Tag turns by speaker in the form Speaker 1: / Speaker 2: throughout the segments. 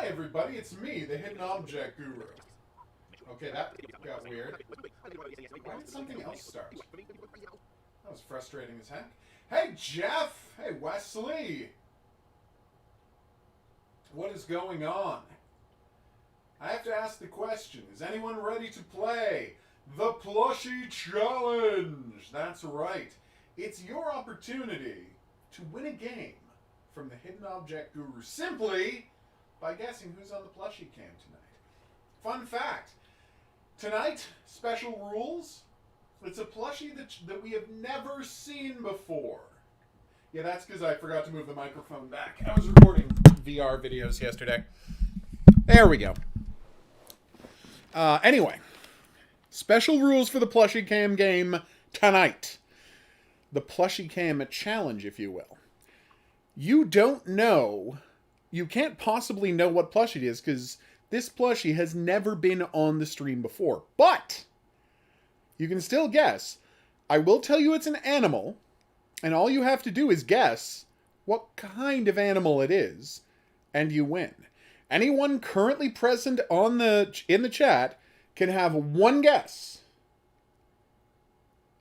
Speaker 1: everybody, it's me, the Hidden Object Guru. Okay, that got weird. Why did something else start? That was frustrating as heck. Hey, Jeff! Hey, Wesley! What is going on? I have to ask the question, is anyone ready to play the Plushie Challenge? That's right. It's your opportunity to win a game from the Hidden Object Guru simply by guessing who's on the plushie cam tonight. Fun fact, tonight, special rules, it's a plushie that we have never seen before. Yeah, that's because I forgot to move the microphone back. I was recording VR videos yesterday. There we go. Anyway, special rules for the plushie cam game tonight. The plushie cam challenge, if you will. You don't know, you can't possibly know what plushie it is because this plushie has never been on the stream before. But you can still guess. I will tell you it's an animal, and all you have to do is guess what kind of animal it is, and you win. Anyone currently present in the chat can have one guess.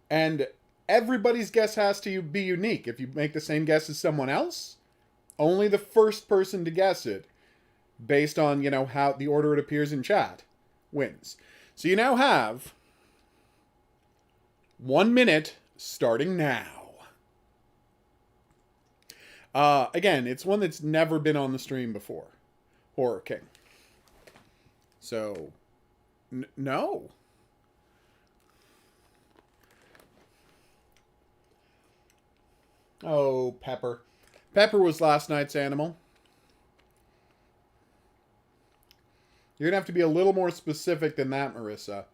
Speaker 1: And everybody's guess has to be unique. If you make the same guess as someone else, only the first person to guess it, based on, how the order it appears in chat, wins. So you now have 1 minute starting now. Again, it's one that's never been on the stream before. Horror King. So, no. Oh, Pepper. Pepper was last night's animal. You're going to have to be a little more specific than that, Marissa.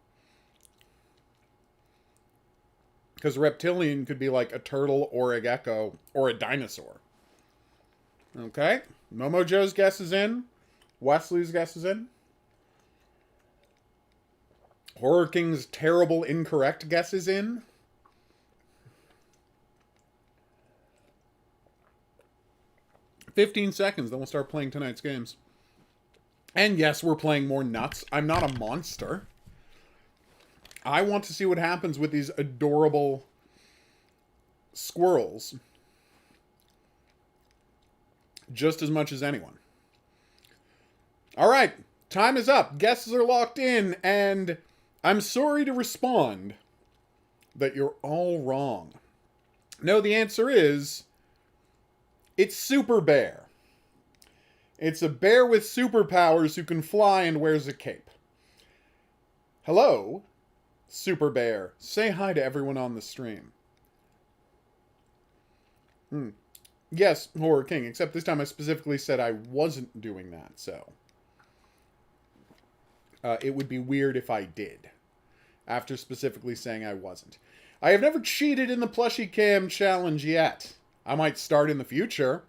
Speaker 1: Because reptilian could be like a turtle or a gecko or a dinosaur. Okay. Momo Joe's guess is in. Wesley's guess is in. Horror King's terrible incorrect guess is in. "15 seconds, then we'll start playing tonight's games. And yes, we're playing more nuts. I'm not a monster. I want to see what happens with these adorable squirrels. Just as much as anyone. Alright, time is up. Guesses are locked in, and I'm sorry to respond that you're all wrong. No, the answer is, it's Super Bear. It's a bear with superpowers who can fly and wears a cape. Hello, Super Bear. Say hi to everyone on the stream. Yes, Horror King, except this time I specifically said I wasn't doing that, so. It would be weird if I did, after specifically saying I wasn't. I have never cheated in the Plushie Cam challenge yet. I might start in the future,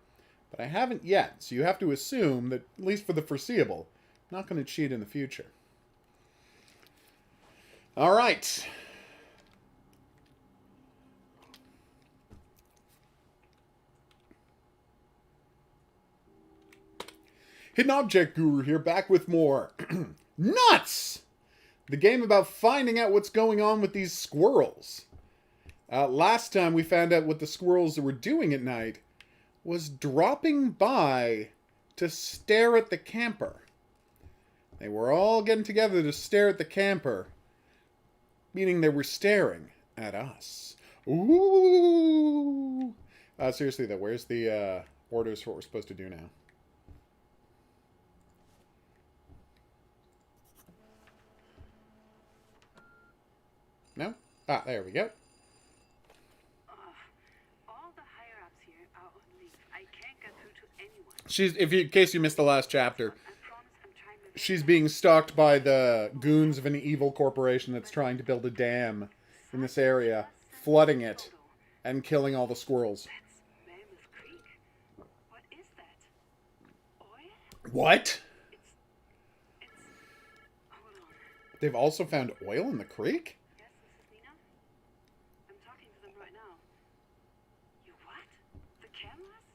Speaker 1: but I haven't yet, so you have to assume that, at least for the foreseeable, I'm not going to cheat in the future. Alright. Hidden Object Guru here, back with more Nuts! The game about finding out what's going on with these squirrels. Last time we found out what the squirrels were doing at night was dropping by to stare at the camper. They were all getting together to stare at the camper, meaning they were staring at us. Ooh! Seriously though, where's the orders for what we're supposed to do now? No? Ah, there we go.
Speaker 2: All the higher-ups here are on leave. I can't get through to anyone.
Speaker 1: In case you missed the last chapter, she's being stalked by the goons of an evil corporation that's trying to build a dam in this area, flooding it, and killing all the squirrels.
Speaker 2: That's Mammoth Creek. What is that? Oil?
Speaker 1: What?
Speaker 2: It's... Hold on.
Speaker 1: They've also found oil in the creek?
Speaker 2: Yes, this is Nina? I'm talking to them right now. You what? The cameras?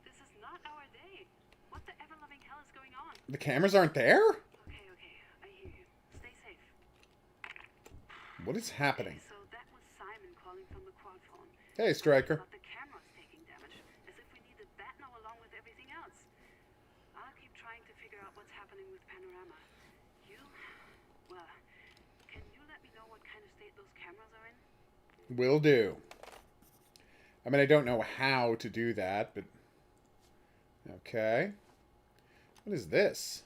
Speaker 2: This is not our day. What the ever-loving hell is going on?
Speaker 1: The cameras aren't there?
Speaker 2: Okay, I hear you. Stay safe.
Speaker 1: What is happening?
Speaker 2: Okay, so that was Simon calling from the quad phone.
Speaker 1: Hey, Striker.
Speaker 2: But the camera's taking damage, as if we needed that now along with everything else. I'll keep trying to figure out what's happening with Panorama. Well, can you let me know what kind of state those cameras are in?
Speaker 1: Will do. I mean, I don't know how to do that, but... Okay. What is this?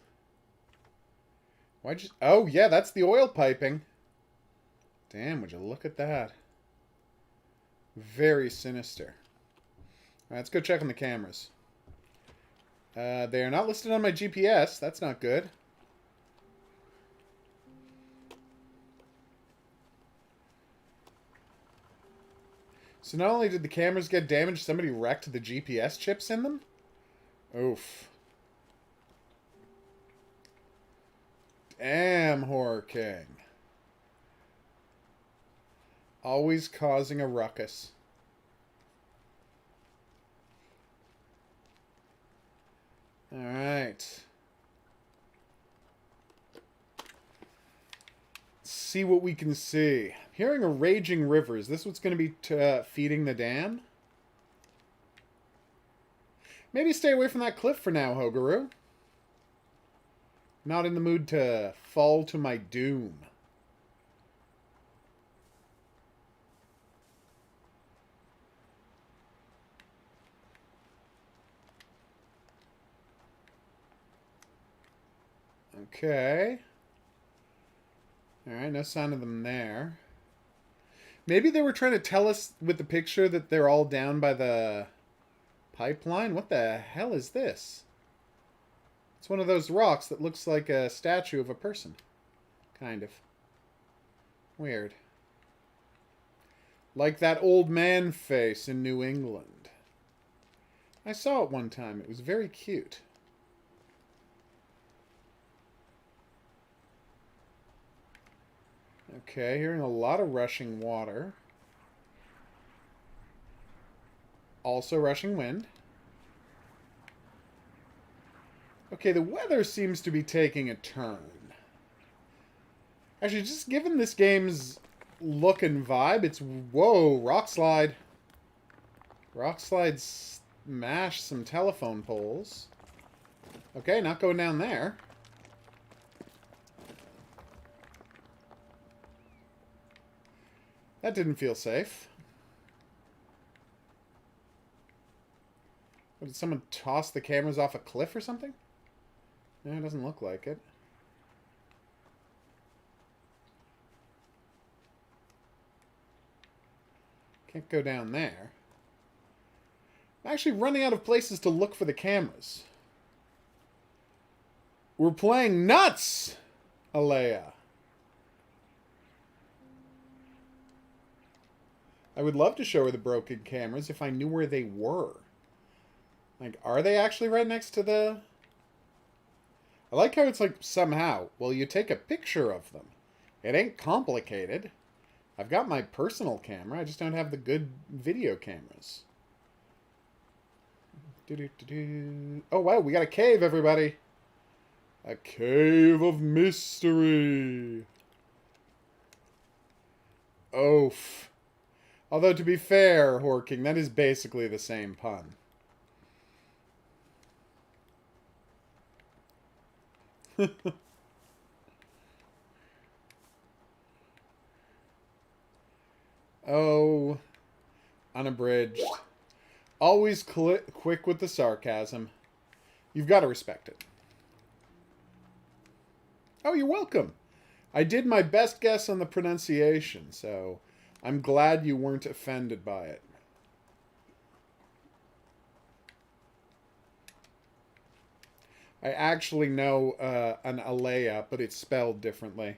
Speaker 1: Why'd you... Oh, yeah, that's the oil piping. Damn, would you look at that. Very sinister. Alright, let's go check on the cameras. They are not listed on my GPS. That's not good. So not only did the cameras get damaged, somebody wrecked the GPS chips in them? Oof. Damn, Horror King. Always causing a ruckus. Alright. See what we can see. Hearing a raging river. Is this what's going to be feeding the dam? Maybe stay away from that cliff for now, HOGuru. Not in the mood to fall to my doom. Okay. Alright, no sign of them there. Maybe they were trying to tell us with the picture that they're all down by the pipeline? What the hell is this? It's one of those rocks that looks like a statue of a person. Kind of. Weird. Like that old man face in New England. I saw it one time. It was very cute. Okay, hearing a lot of rushing water. Also rushing wind. Okay, the weather seems to be taking a turn. Actually, just given this game's look and vibe, it's... Whoa, rock slide. Rock slide smash some telephone poles. Okay, not going down there. That didn't feel safe. What, did someone toss the cameras off a cliff or something? No, it doesn't look like it. Can't go down there. I'm actually running out of places to look for the cameras. We're playing nuts, Alea. I would love to show her the broken cameras if I knew where they were. Like, are they actually right next to the... I like how it's like, somehow, well, you take a picture of them. It ain't complicated. I've got my personal camera, I just don't have the good video cameras. Oh, wow, we got a cave, everybody. A cave of mystery. Oof. Although, to be fair, Horking, that is basically the same pun. Oh, unabridged. Always quick with the sarcasm. You've got to respect it. Oh, you're welcome. I did my best guess on the pronunciation, so I'm glad you weren't offended by it. I actually know an Alea, but it's spelled differently.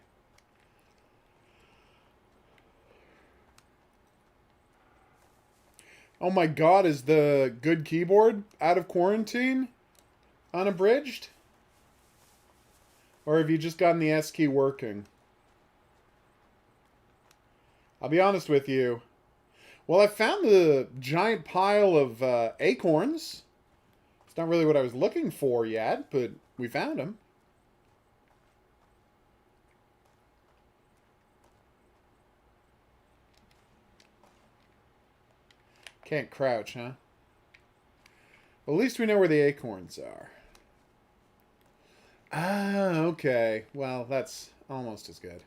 Speaker 1: Oh my god, is the good keyboard out of quarantine? Unabridged? Or have you just gotten the S key working? I'll be honest with you. Well, I found the giant pile of acorns. It's not really what I was looking for yet, but we found them. Can't crouch, huh? Well, at least we know where the acorns are. Ah, okay. Well, that's almost as good.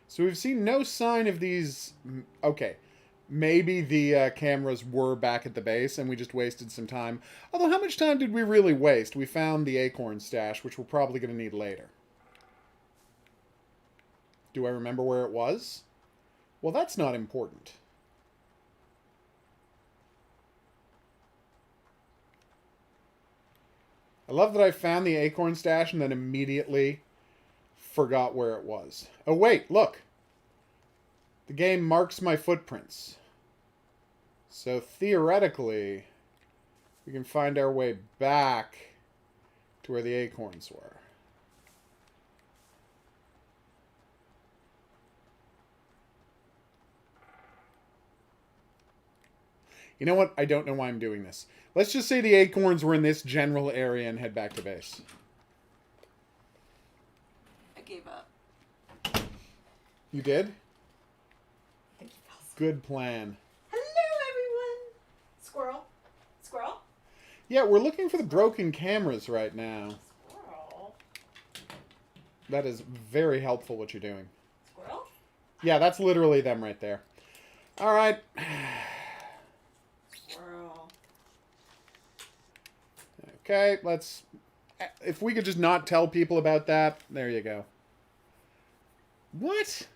Speaker 1: So we've seen no sign of these... Okay. Maybe the cameras were back at the base and we just wasted some time. Although, how much time did we really waste? We found the acorn stash, which we're probably going to need later. Do I remember where it was? Well, that's not important. I love that I found the acorn stash and then immediately forgot where it was. Oh, wait, look. The game marks my footprints. So theoretically, we can find our way back to where the acorns were. You know what? I don't know why I'm doing this. Let's just say the acorns were in this general area and head back to base.
Speaker 3: I gave up.
Speaker 1: You did?
Speaker 3: I think you fell asleep.
Speaker 1: Good plan.
Speaker 3: Hello, everyone. Squirrel. Squirrel.
Speaker 1: Yeah, we're looking for the broken cameras right now.
Speaker 3: Squirrel.
Speaker 1: That is very helpful what you're doing.
Speaker 3: Squirrel.
Speaker 1: Yeah, that's literally them right there. All right.
Speaker 3: Squirrel.
Speaker 1: Okay, let's... If we could just not tell people about that, there you go. What?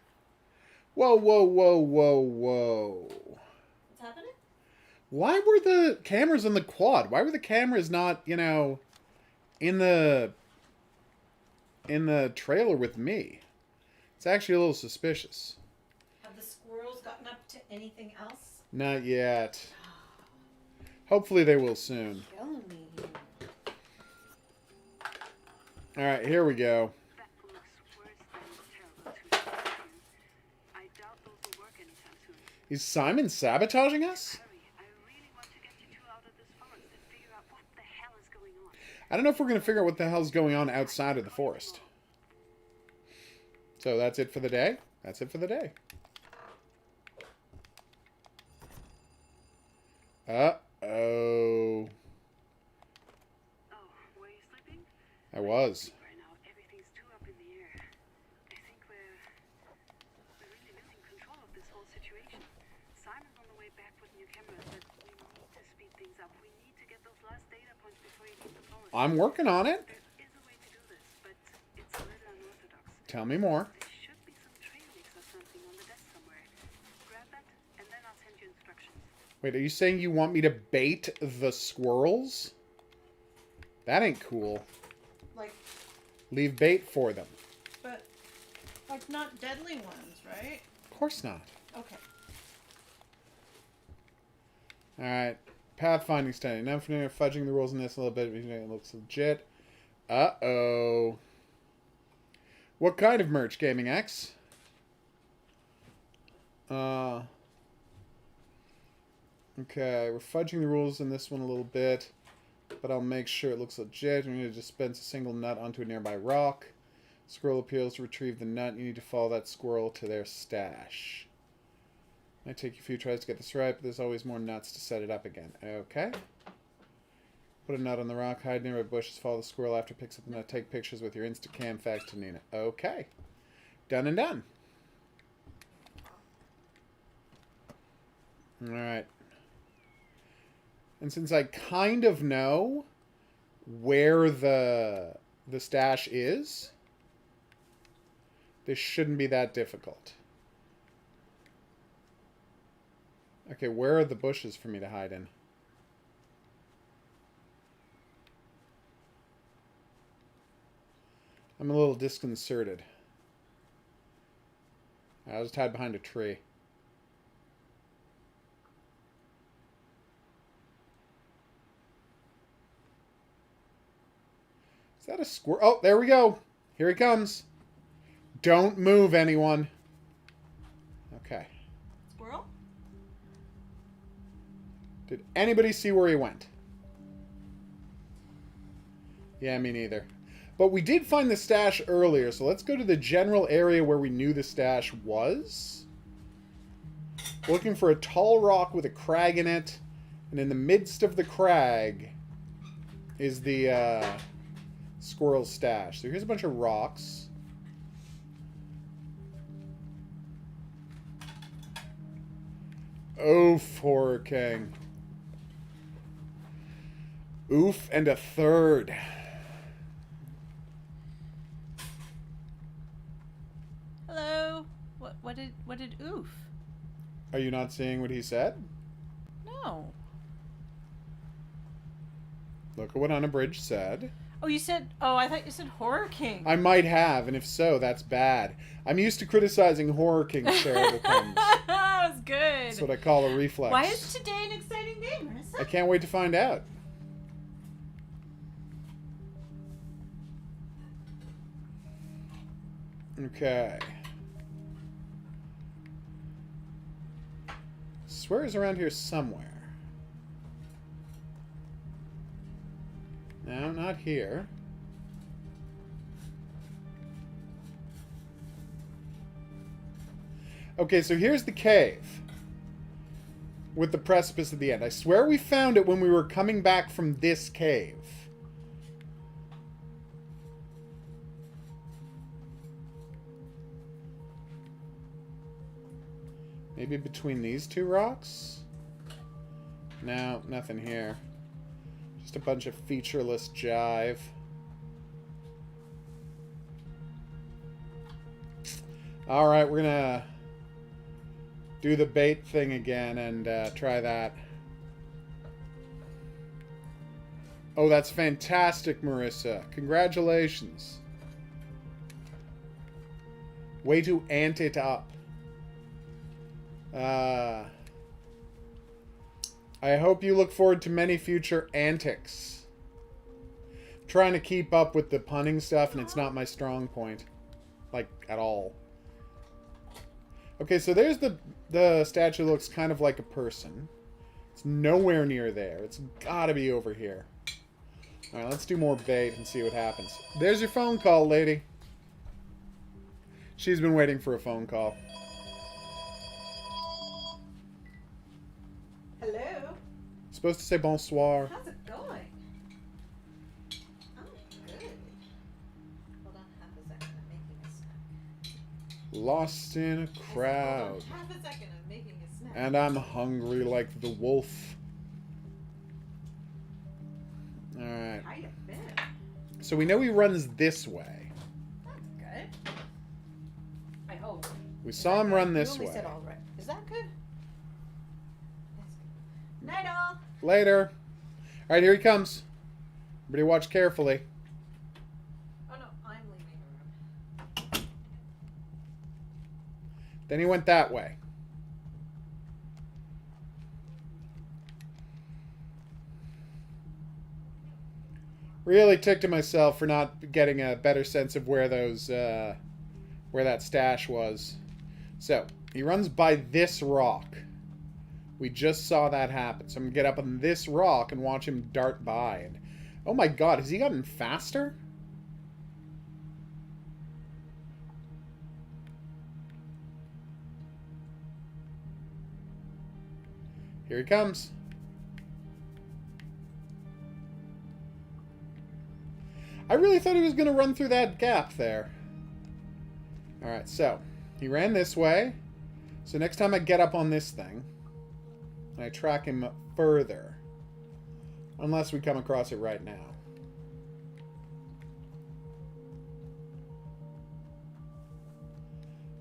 Speaker 1: Whoa, whoa, whoa, whoa, whoa.
Speaker 3: What's happening?
Speaker 1: Why were the cameras in the quad? Why were the cameras not, you know, in the trailer with me? It's actually a little suspicious.
Speaker 3: Have the squirrels gotten up to anything else?
Speaker 1: Not yet. Hopefully they will soon.
Speaker 3: Kill me.
Speaker 1: All right, here we go.
Speaker 2: That looks worse than terrible to me. I doubt those will work anytime soon.
Speaker 1: Is Simon sabotaging us?
Speaker 2: Hurry, I really want to get you two out of this forest and figure out what the hell is going on.
Speaker 1: I don't know if we're going to figure out what the hell's going on outside of the forest. So that's it for the day? That's it for the day. Uh-oh.
Speaker 2: Oh, were you sleeping?
Speaker 1: I was.
Speaker 2: Right now, everything's too up in the air. I think we're really losing control of this whole situation. Simon's on the way back with new cameras, but we need to speed things up. We need to get those last data points before you leave the forest.
Speaker 1: I'm working on it.
Speaker 2: There is a way to do this, but it's a little unorthodox.
Speaker 1: Tell me more.
Speaker 2: There should be some trail mix or something on the desk somewhere. Grab that, and then I'll send you instructions.
Speaker 1: Wait, are you saying you want me to bait the squirrels? That ain't cool.
Speaker 3: Like,
Speaker 1: Leave bait for them.
Speaker 3: but, like, not deadly ones, right?
Speaker 1: Of course not.
Speaker 3: Okay.
Speaker 1: Alright. Pathfinding study. Now for fudging the rules in this a little bit. It looks legit. Uh-oh. What kind of merch, Gaming X? Okay, we're fudging the rules in this one a little bit, but I'll make sure it looks legit. We need to dispense a single nut onto a nearby rock. Squirrel appeals to retrieve the nut. You need to follow that squirrel to their stash. Might take you a few tries to get this right, but there's always more nuts to set it up again. Okay. Put a nut on the rock, hide near a bushes, follow the squirrel after it picks up the nut, take pictures with your Instacam fax to Nina. Okay. Done and done. Alright. And since I kind of know where the stash is, this shouldn't be that difficult. Okay, where are the bushes for me to hide in? I'm a little disconcerted. I'll just hide behind a tree. Is that a squirrel? Oh, there we go. Here he comes. Don't move, anyone. Okay.
Speaker 3: Squirrel?
Speaker 1: Did anybody see where he went? Yeah, me neither. But we did find the stash earlier, so let's go to the general area where we knew the stash was. Looking for a tall rock with a crag in it. And in the midst of the crag is the squirrel's stash. So here's a bunch of rocks. Oof, Horror King. Oof and a third.
Speaker 3: Hello. What did oof?
Speaker 1: Are you not seeing what he said?
Speaker 3: No.
Speaker 1: Look at what Unabridged said.
Speaker 3: Oh, you said... Oh, I thought you said Horror King.
Speaker 1: I might have, and if so, that's bad. I'm used to criticizing Horror King's terrible things.
Speaker 3: That was good.
Speaker 1: That's what I call a reflex.
Speaker 3: Why is today an exciting day, Marissa?
Speaker 1: I can't wait to find out. Okay. Swear is around here somewhere. No, not here. Okay, so here's the cave. With the precipice at the end. I swear we found it when we were coming back from this cave. Maybe between these two rocks? No, nothing here. Just a bunch of featureless jive. Alright, we're gonna do the bait thing again and try that. Oh, that's fantastic, Marissa. Congratulations. Way to ant it up. I hope you look forward to many future antics. I'm trying to keep up with the punning stuff, and it's not my strong point. Like, at all. Okay, so there's the statue. Looks kind of like a person. It's nowhere near there. It's gotta be over here. Alright, let's do more bait and see what happens. There's your phone call, lady. She's been waiting for a phone call.
Speaker 3: Hello.
Speaker 1: Supposed to say bonsoir.
Speaker 3: How's it going? Oh, good. Hold on half a second. I'm making a snack.
Speaker 1: Lost in a crowd.
Speaker 3: Hold on half a second. I'm making a snack.
Speaker 1: And I'm hungry like the wolf. Alright.
Speaker 3: How you been?
Speaker 1: So we know he runs this way.
Speaker 3: That's good. I hope.
Speaker 1: We saw him run this
Speaker 3: You only
Speaker 1: way.
Speaker 3: said all right. Is that good? That's good. Night all.
Speaker 1: Later. Alright, here he comes. Everybody watch carefully.
Speaker 3: Oh no, I'm leaving the room.
Speaker 1: Then he went that way. Really ticked at myself for not getting a better sense of where those, where that stash was. So, he runs by this rock. We just saw that happen. So I'm gonna get up on this rock and watch him dart by. And oh my god, has he gotten faster? Here he comes. I really thought he was going to run through that gap there. Alright, so he ran this way. So next time I get up on this thing, I track him further. Unless we come across it right now.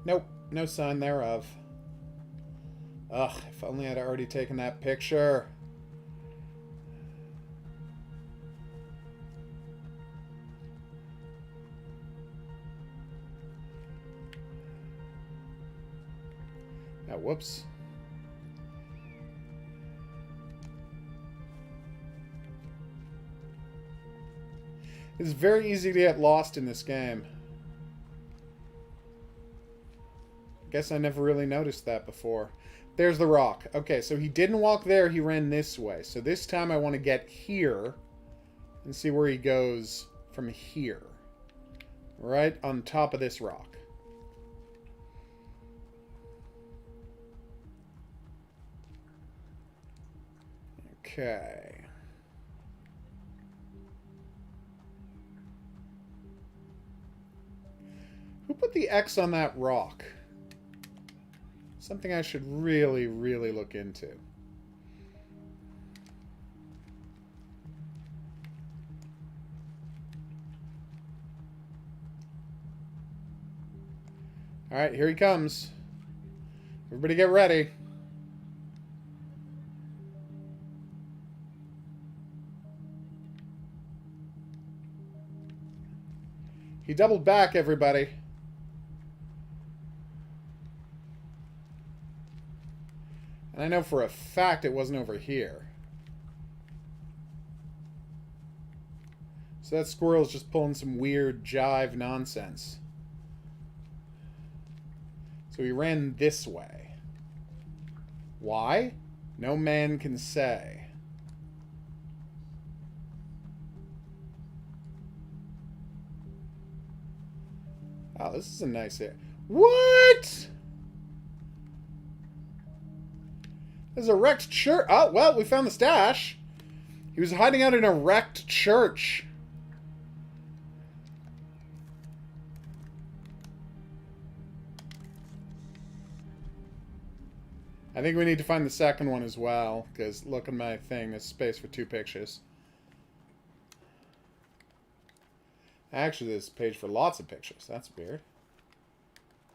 Speaker 1: Nope, no sign thereof. Ugh, if only I'd already taken that picture. Now, whoops. It's very easy to get lost in this game. Guess I never really noticed that before. There's the rock. Okay, so he didn't walk there, he ran this way. So this time I want to get here and see where he goes from here. Right on top of this rock. Okay. Who put the X on that rock? Something I should really, really look into. Alright, here he comes. Everybody get ready. He doubled back, everybody. And I know for a fact it wasn't over here. So that squirrel's just pulling some weird jive nonsense. So he ran this way. Why? No man can say. Oh, this is a nice area. What? There's a wrecked church. Oh, well, we found the stash. He was hiding out in a wrecked church. I think we need to find the second one as well, because look at my thing. There's space for 2 pictures. Actually, there's space for lots of pictures. That's weird.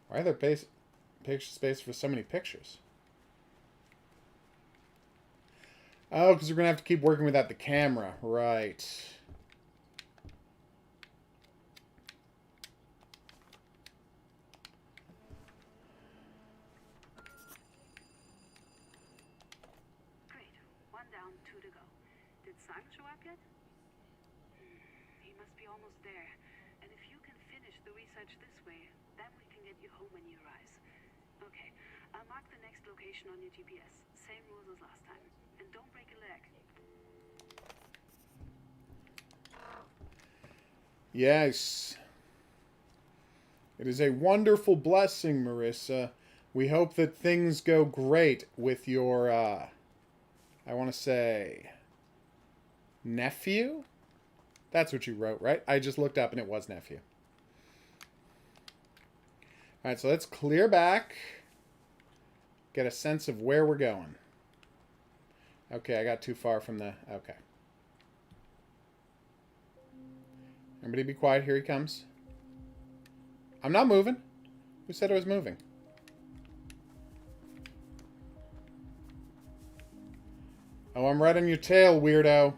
Speaker 1: Why are there space for so many pictures? Oh, because we're going to have to keep working without the camera. Right.
Speaker 2: Great. 1 down, 2 to go. Did Simon show up yet? He must be almost there. And if you can finish the research this way, then we can get you home when you rise. Okay, I'll mark the next location on your GPS. Same rules as last time. And don't break a leg.
Speaker 1: Yes. It is a wonderful blessing, Marissa. We hope that things go great with your, I want to say, nephew? That's what you wrote, right? I just looked up and it was nephew. Alright, so let's clear back. Get a sense of where we're going. Okay, I got too far from the... Okay. Everybody be quiet. Here he comes. I'm not moving. Who said I was moving? Oh, I'm right on your tail, weirdo.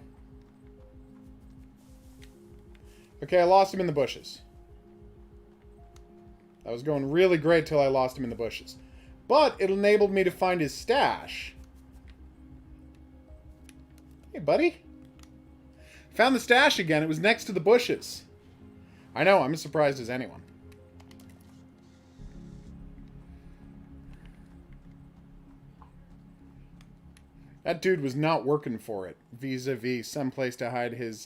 Speaker 1: Okay, I lost him in the bushes. That was going really great till I lost him in the bushes. But it enabled me to find his stash. Hey, buddy. Found the stash again. It was next to the bushes. I know, I'm as surprised as anyone. That dude was not working for it. Vis-a-vis someplace to hide his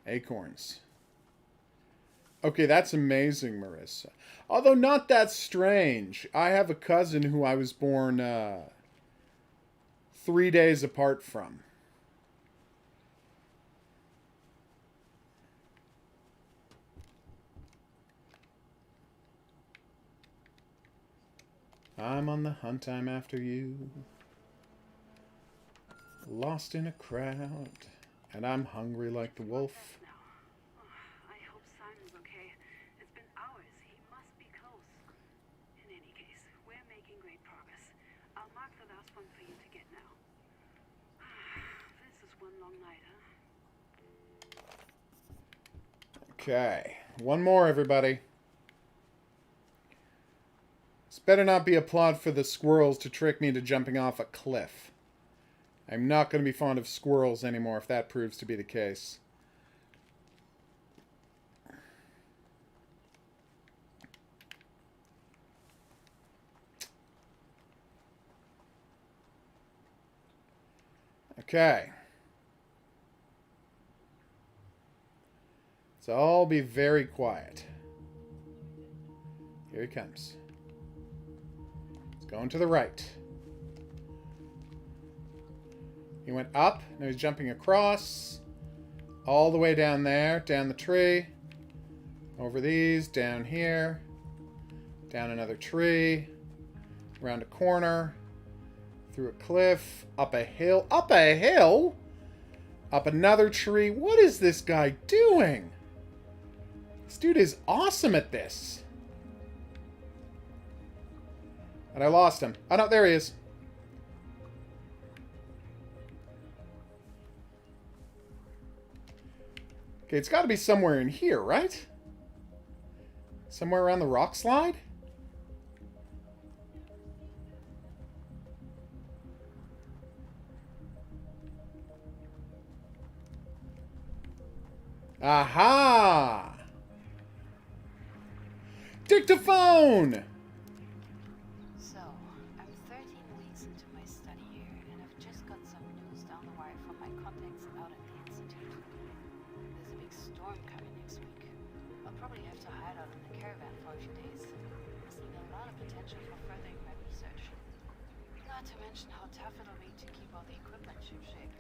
Speaker 1: acorns. Okay, that's amazing, Marissa. Although not that strange. I have a cousin who I was born 3 days apart from. I'm on the hunt, I'm after you. Lost in a crowd, and I'm hungry like the wolf.
Speaker 2: I hope Simon's okay. It's been hours. He must be close. In any case, we're making great progress. I'll mark the last one for you to get now. This is one long night, huh?
Speaker 1: Okay. One more, everybody. This better not be a plot for the squirrels to trick me into jumping off a cliff. I'm not going to be fond of squirrels anymore if that proves to be the case. Okay. So I'll be very quiet. Here he comes. He's going to the right. He went up. Now he's jumping across. All the way down there. Down the tree. Over these. Down here. Down another tree. Around a corner. Through a cliff. Up a hill. Up a hill? Up another tree. What is this guy doing? This dude is awesome at this. And I lost him. Oh, no, there he is. Okay, it's got to be somewhere in here, right? Somewhere around the rock slide? Aha! Dictaphone!
Speaker 4: So, I'm 13 weeks into my study here, and I've just got some news down the wire from my contacts out at the Institute. There's a big storm coming next week. I'll probably have to hide out in the caravan for a few days. I'm seeing a lot of potential for furthering my research. Not to mention how tough it'll be to keep all the equipment shipshape.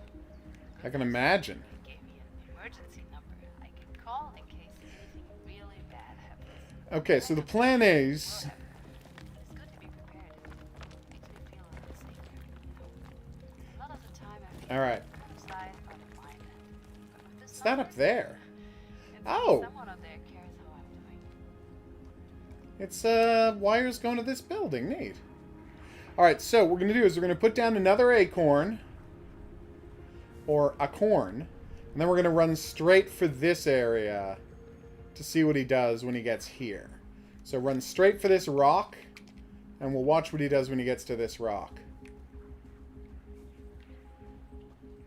Speaker 1: I can imagine.
Speaker 4: They gave me an emergency number I can call in case anything really bad happens.
Speaker 1: Okay, so the plan is...
Speaker 4: It's good to be prepared. Makes me feel a little safer. A lot of the time I feel
Speaker 1: Alright.
Speaker 4: kind of slide out of mind. But with this
Speaker 1: What's that up there?
Speaker 4: it's
Speaker 1: Oh.
Speaker 4: someone up there cares how I'm doing.
Speaker 1: It's, wires going to this building. Neat. Alright, so what we're going to do is we're going to put down another acorn. Or a corn. And then we're going to run straight for this area to see what he does when he gets here. So run straight for this rock. And we'll watch what he does when he gets to this rock.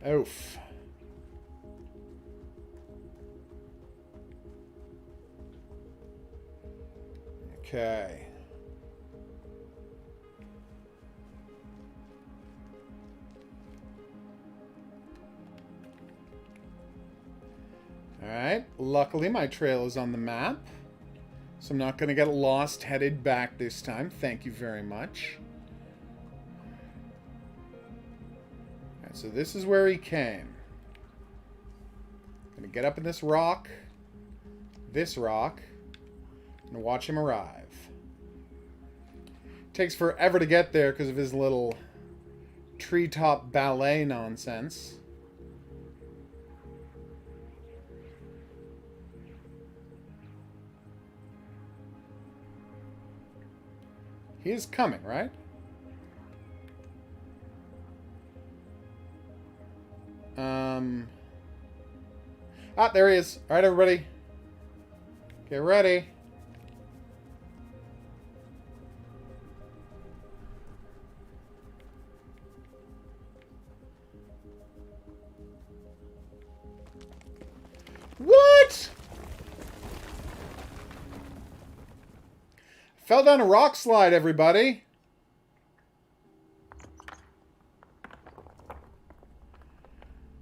Speaker 1: Oof. Okay. Alright, luckily my trail is on the map, so I'm not going to get lost headed back this time. Thank you very much. Alright, so this is where he came. Gonna get up in this rock, and watch him arrive. Takes forever to get there because of his little treetop ballet nonsense. He is coming, right? Ah, there he is. All right, everybody. Get ready. What? Fell down a rock slide, everybody.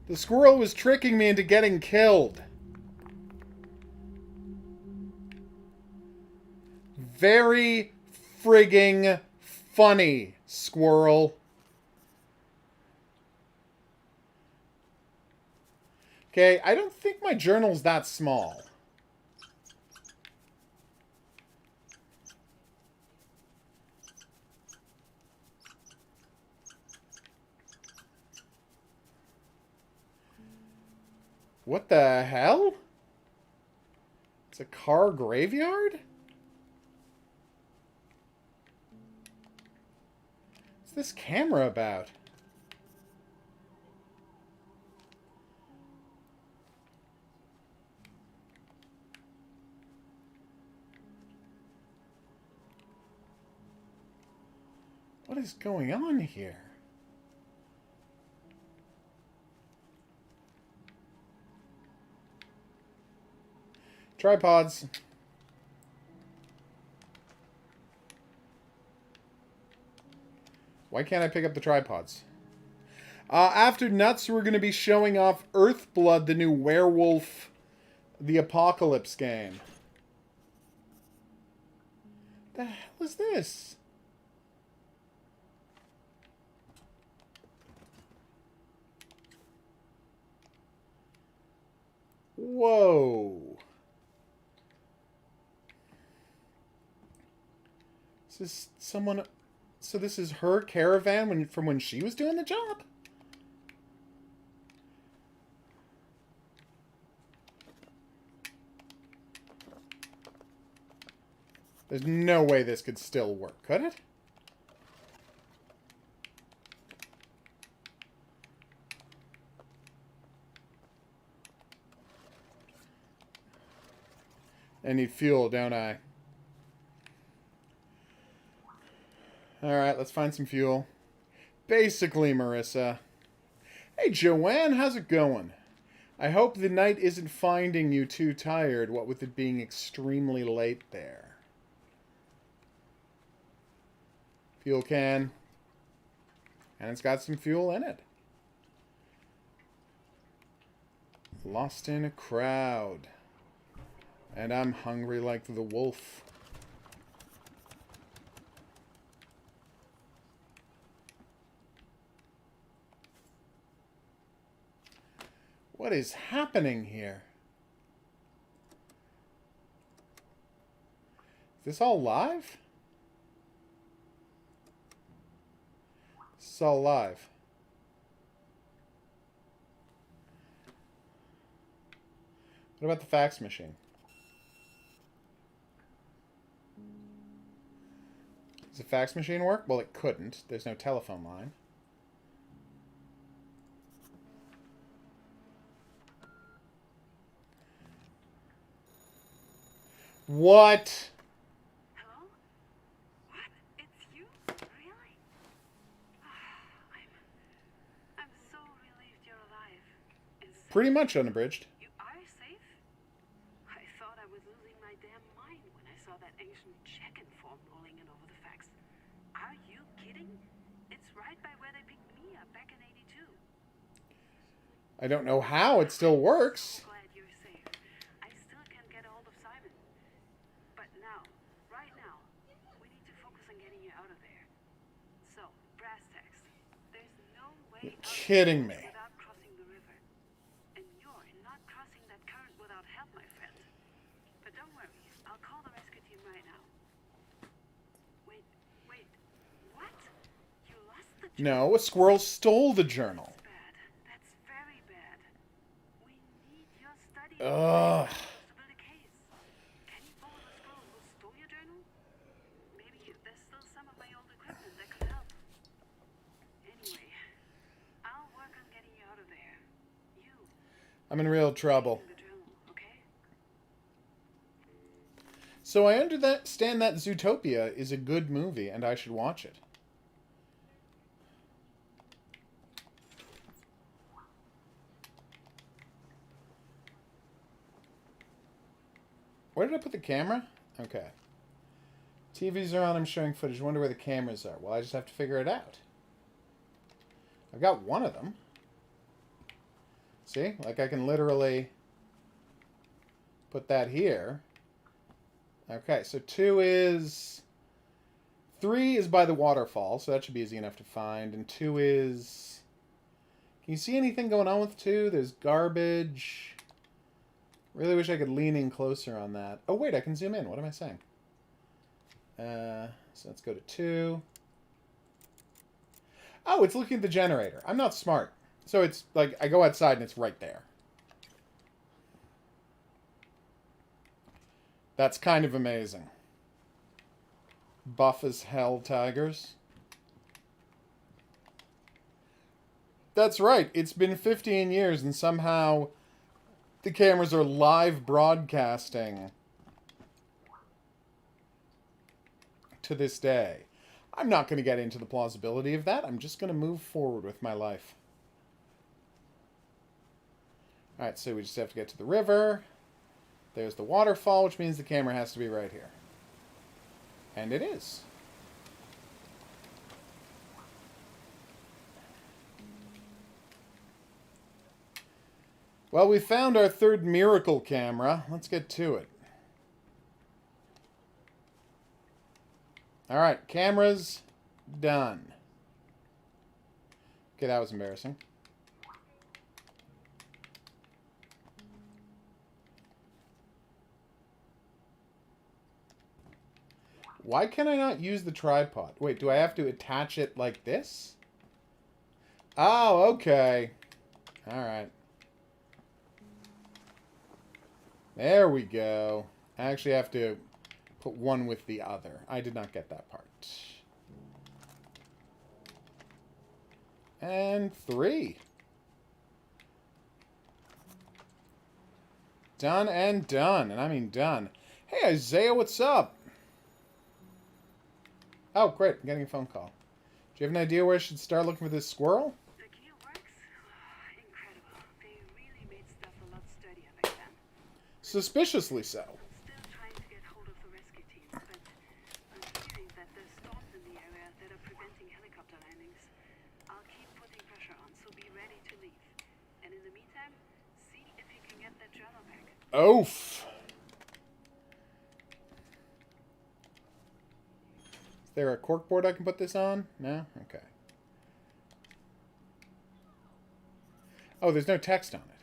Speaker 1: The squirrel was tricking me into getting killed. Very frigging funny, squirrel. Okay, I don't think my journal's that small. What the hell? It's a car graveyard? What's this camera about? What is going on here? Tripods. Why can't I pick up the tripods? After Nuts, we're going to be showing off Earthblood, the new Werewolf, the Apocalypse game. The hell is this? Whoa. Is this someone... So this is her caravan from when she was doing the job? There's no way this could still work, could it? I need fuel, don't I? Alright, let's find some fuel. Basically, Marissa. Hey, Joanne, how's it going? I hope the night isn't finding you too tired, what with it being extremely late there. Fuel can. And it's got some fuel in it. Lost in a crowd. And I'm hungry like the wolf. What is happening here? Is this all live? This is all live. What about the fax machine? Does the fax machine work? Well, it couldn't. There's no telephone line. What?
Speaker 2: Hello? What? It's you? Really? I'm so relieved you're alive. And safe.
Speaker 1: Pretty much unabridged.
Speaker 2: You are safe? I thought I was losing my damn mind when I saw that ancient check-in form rolling in over the fax. Are you kidding? It's right by where they picked me up back in '82.
Speaker 1: I don't know how it still works.
Speaker 2: Glad you're safe. I still can't get a hold of Simon. But now, right now, we need to focus on getting you out of there. So, brass tacks. There's no way out of
Speaker 1: Kidding
Speaker 2: this
Speaker 1: me.
Speaker 2: without crossing the river. And you're not crossing that current without help, my friend. But don't worry, I'll call the rescue team right now. Wait. What? You lost the
Speaker 1: No, a squirrel stole the journal.
Speaker 2: bad. That's very bad. We need your study
Speaker 1: Ugh.
Speaker 2: to build a case. Can you follow the squirrel who stole your journal? Maybe there's still some of my old equipment that could help. Anyway, I'll work on getting you out of there. You
Speaker 1: I'm in real trouble.
Speaker 2: the journal, okay?
Speaker 1: So I understand that Zootopia is a good movie and I should watch it. Where did I put the camera? Okay. TVs are on, I'm showing footage. Wonder where the cameras are. Well, I just have to figure it out. I've got one of them. See? Like I can literally put that here. Okay, so 3 is by the waterfall, so that should be easy enough to find. And 2 is... Can you see anything going on with 2? There's garbage. Really wish I could lean in closer on that. Oh, wait, I can zoom in. What am I saying? So let's go to 2. Oh, it's looking at the generator. I'm not smart. So it's like, I go outside and it's right there. That's kind of amazing. Buff as hell, tigers. That's right. It's been 15 years and somehow the cameras are live broadcasting to this day. I'm not going to get into the plausibility of that. I'm just going to move forward with my life. Alright, so we just have to get to the river. There's the waterfall, which means the camera has to be right here. And it is. Well, we found our third miracle camera. Let's get to it. Alright, cameras done. Okay, that was embarrassing. Why can I not use the tripod? Wait, do I have to attach it like this? Oh, okay. Alright. There we go. I actually have to put one with the other. I did not get that part. And 3. Done and done. And I mean done. Hey, Isaiah, what's up? Oh, great. I'm getting a phone call. Do you have an idea where I should start looking for this squirrel?
Speaker 2: The gearworks? Incredible. They really made stuff a lot sturdier back then.
Speaker 1: Suspiciously so.
Speaker 2: I'm still trying to get hold of the rescue teams, but I'm hearing that there's storms in the area that are preventing helicopter landings. I'll keep putting pressure on, so be ready to leave. And in the meantime, see if you can get that journal back.
Speaker 1: Oof. Is there a corkboard I can put this on? No? Okay. Oh, there's no text on it.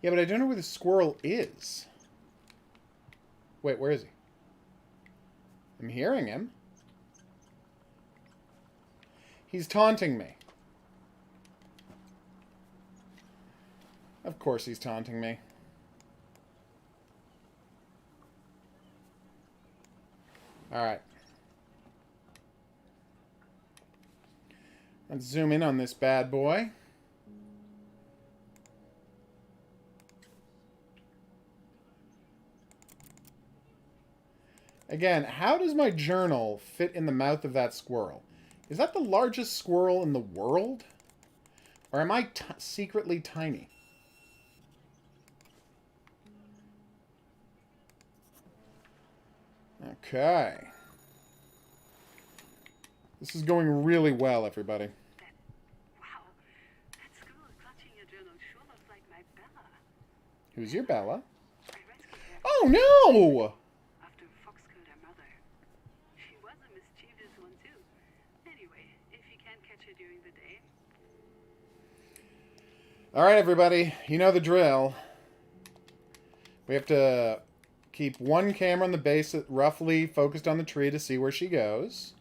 Speaker 1: Yeah, but I don't know where the squirrel is. Wait, where is he? I'm hearing him. He's taunting me. Of course he's taunting me. Alright. Let's zoom in on this bad boy. Again, how does my journal fit in the mouth of that squirrel? Is that the largest squirrel in the world? Or am I secretly tiny? Okay. This is going really well, everybody.
Speaker 2: Wow, that squirrel clutching your journal sure looks like my Bella.
Speaker 1: Who's your Bella?
Speaker 2: I rescued her
Speaker 1: Oh, no!
Speaker 2: after Fox killed her mother. She was a mischievous one too. Anyway, if you can't catch her during the day.
Speaker 1: Alright, everybody. You know the drill. We have to keep one camera on the base roughly focused on the tree to see where she goes.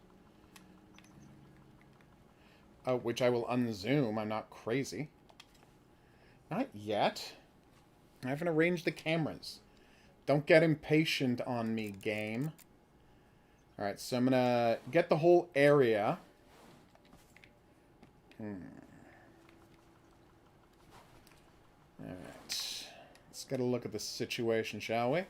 Speaker 1: Oh, which I will unzoom. I'm not crazy. Not yet. I haven't arranged the cameras. Don't get impatient on me, game. Alright, so I'm going to get the whole area. Alright. Let's get a look at the situation, shall we?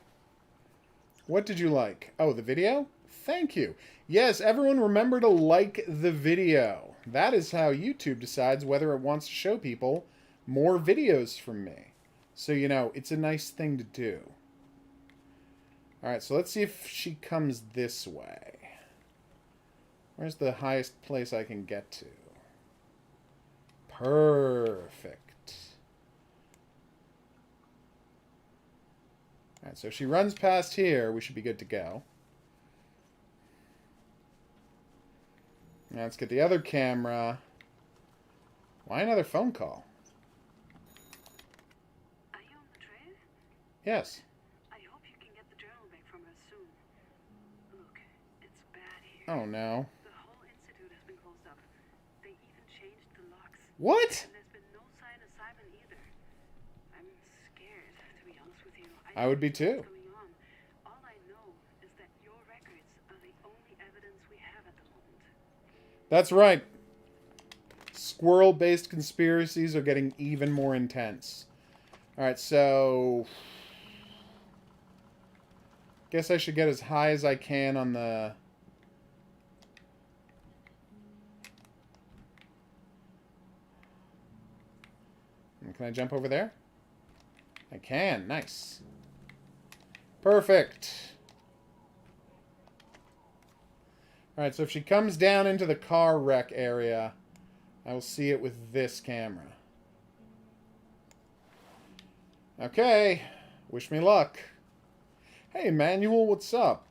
Speaker 1: What did you like? Oh, the video? Thank you. Yes, everyone remember to like the video. That is how YouTube decides whether it wants to show people more videos from me. So, you know, it's a nice thing to do. Alright, so let's see if she comes this way. Where's the highest place I can get to? Perfect. Alright, so if she runs past here, we should be good to go. Now let's get the other camera. Why another phone call?
Speaker 2: Are you on the trail?
Speaker 1: Yes.
Speaker 2: I hope you can get the journal back from her soon. Look, it's bad here.
Speaker 1: Oh, no.
Speaker 2: The whole institute has been closed up. They even changed the locks.
Speaker 1: What?
Speaker 2: And there's been no sign of Simon either. I'm scared, to be honest with you.
Speaker 1: I would be too.
Speaker 2: What's going on. All I know is that your records are the only evidence we have at the moment.
Speaker 1: That's right. Squirrel-based conspiracies are getting even more intense. Alright, so... guess I should get as high as I can on the... Can I jump over there? I can. Nice. Perfect. Alright, so if she comes down into the car wreck area, I will see it with this camera. Okay. Wish me luck. Hey, Manuel, what's up?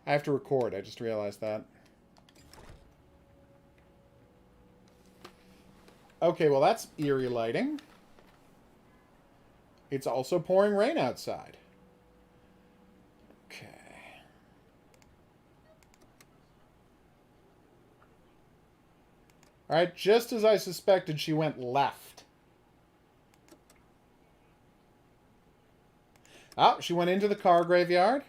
Speaker 1: I have to record. I just realized that. Okay, well, that's eerie lighting. It's also pouring rain outside. Okay. Alright, just as I suspected, she went left. Oh, she went into the car graveyard.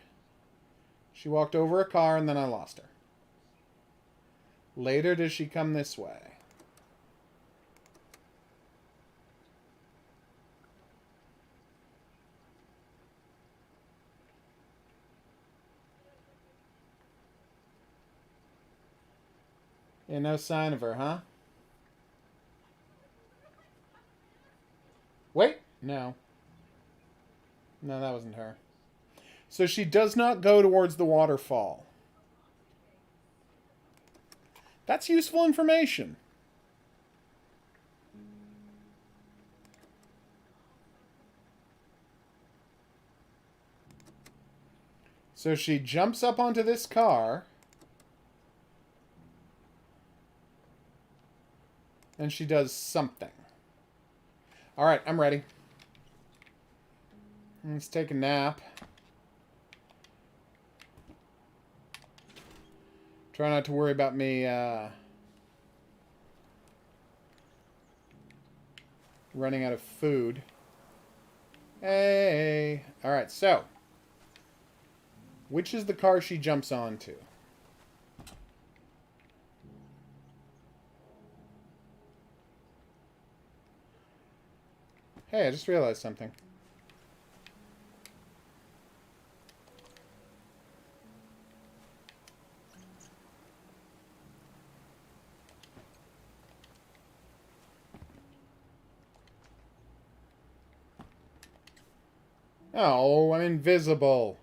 Speaker 1: She walked over a car and then I lost her. Later, does she come this way? Yeah, no sign of her, huh? Wait, no. No, that wasn't her. So she does not go towards the waterfall. That's useful information. So she jumps up onto this car. And she does something. Alright, I'm ready. Let's take a nap. Try not to worry about me running out of food. Hey! Alright, so. Which is the car she jumps onto? Hey, I just realized something. Oh, I'm invisible.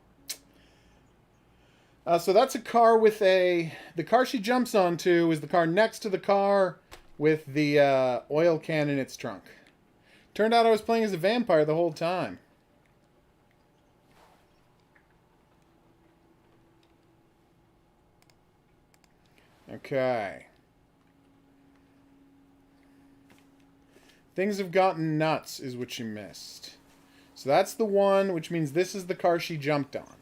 Speaker 1: So that's a car with a... The car she jumps onto is the car next to the car with the oil can in its trunk. Turned out I was playing as a vampire the whole time. Okay. Things have gotten nuts is what she missed. So that's the one, which means this is the car she jumped on.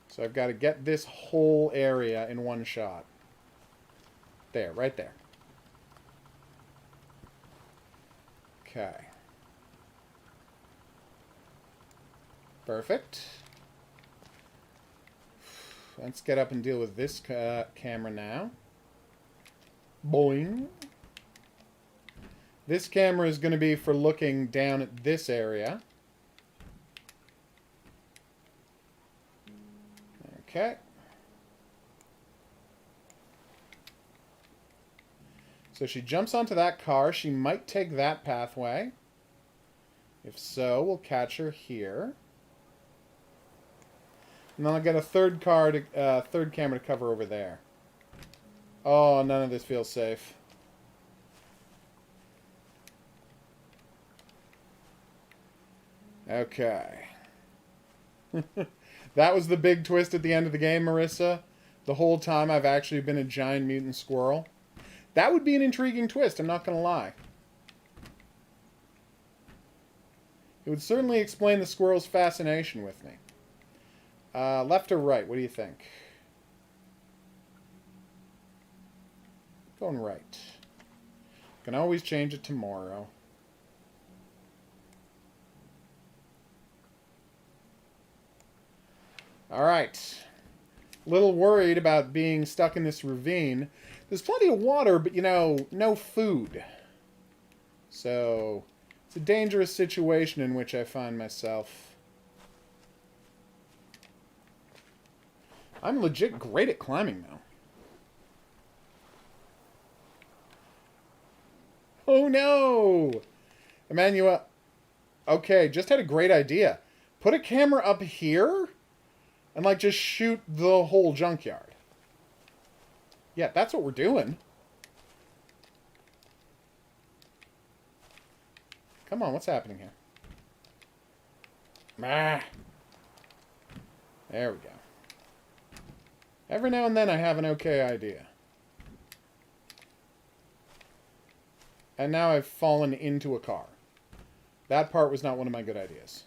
Speaker 1: So I've got to get this whole area in one shot. There, right there. Okay. Perfect. Let's get up and deal with this camera now. Boing. This camera is going to be for looking down at this area. Okay. So she jumps onto that car. She might take that pathway. If so, we'll catch her here. And then I'll get a third camera to cover over there. Oh, none of this feels safe. Okay. That was the big twist at the end of the game, Marissa. The whole time I've actually been a giant mutant squirrel. That would be an intriguing twist, I'm not going to lie. It would certainly explain the squirrel's fascination with me. Left or right, what do you think? Going right. Can always change it tomorrow. Alright. A little worried about being stuck in this ravine. There's plenty of water, but, you know, no food. So, it's a dangerous situation in which I find myself. I'm legit great at climbing, though. Oh, no! Emmanuel. Okay, just had a great idea. Put a camera up here and, like, just shoot the whole junkyard. Yeah, that's what we're doing. Come on, what's happening here? Ah. There we go. Every now and then I have an okay idea. And now I've fallen into a car. That part was not one of my good ideas.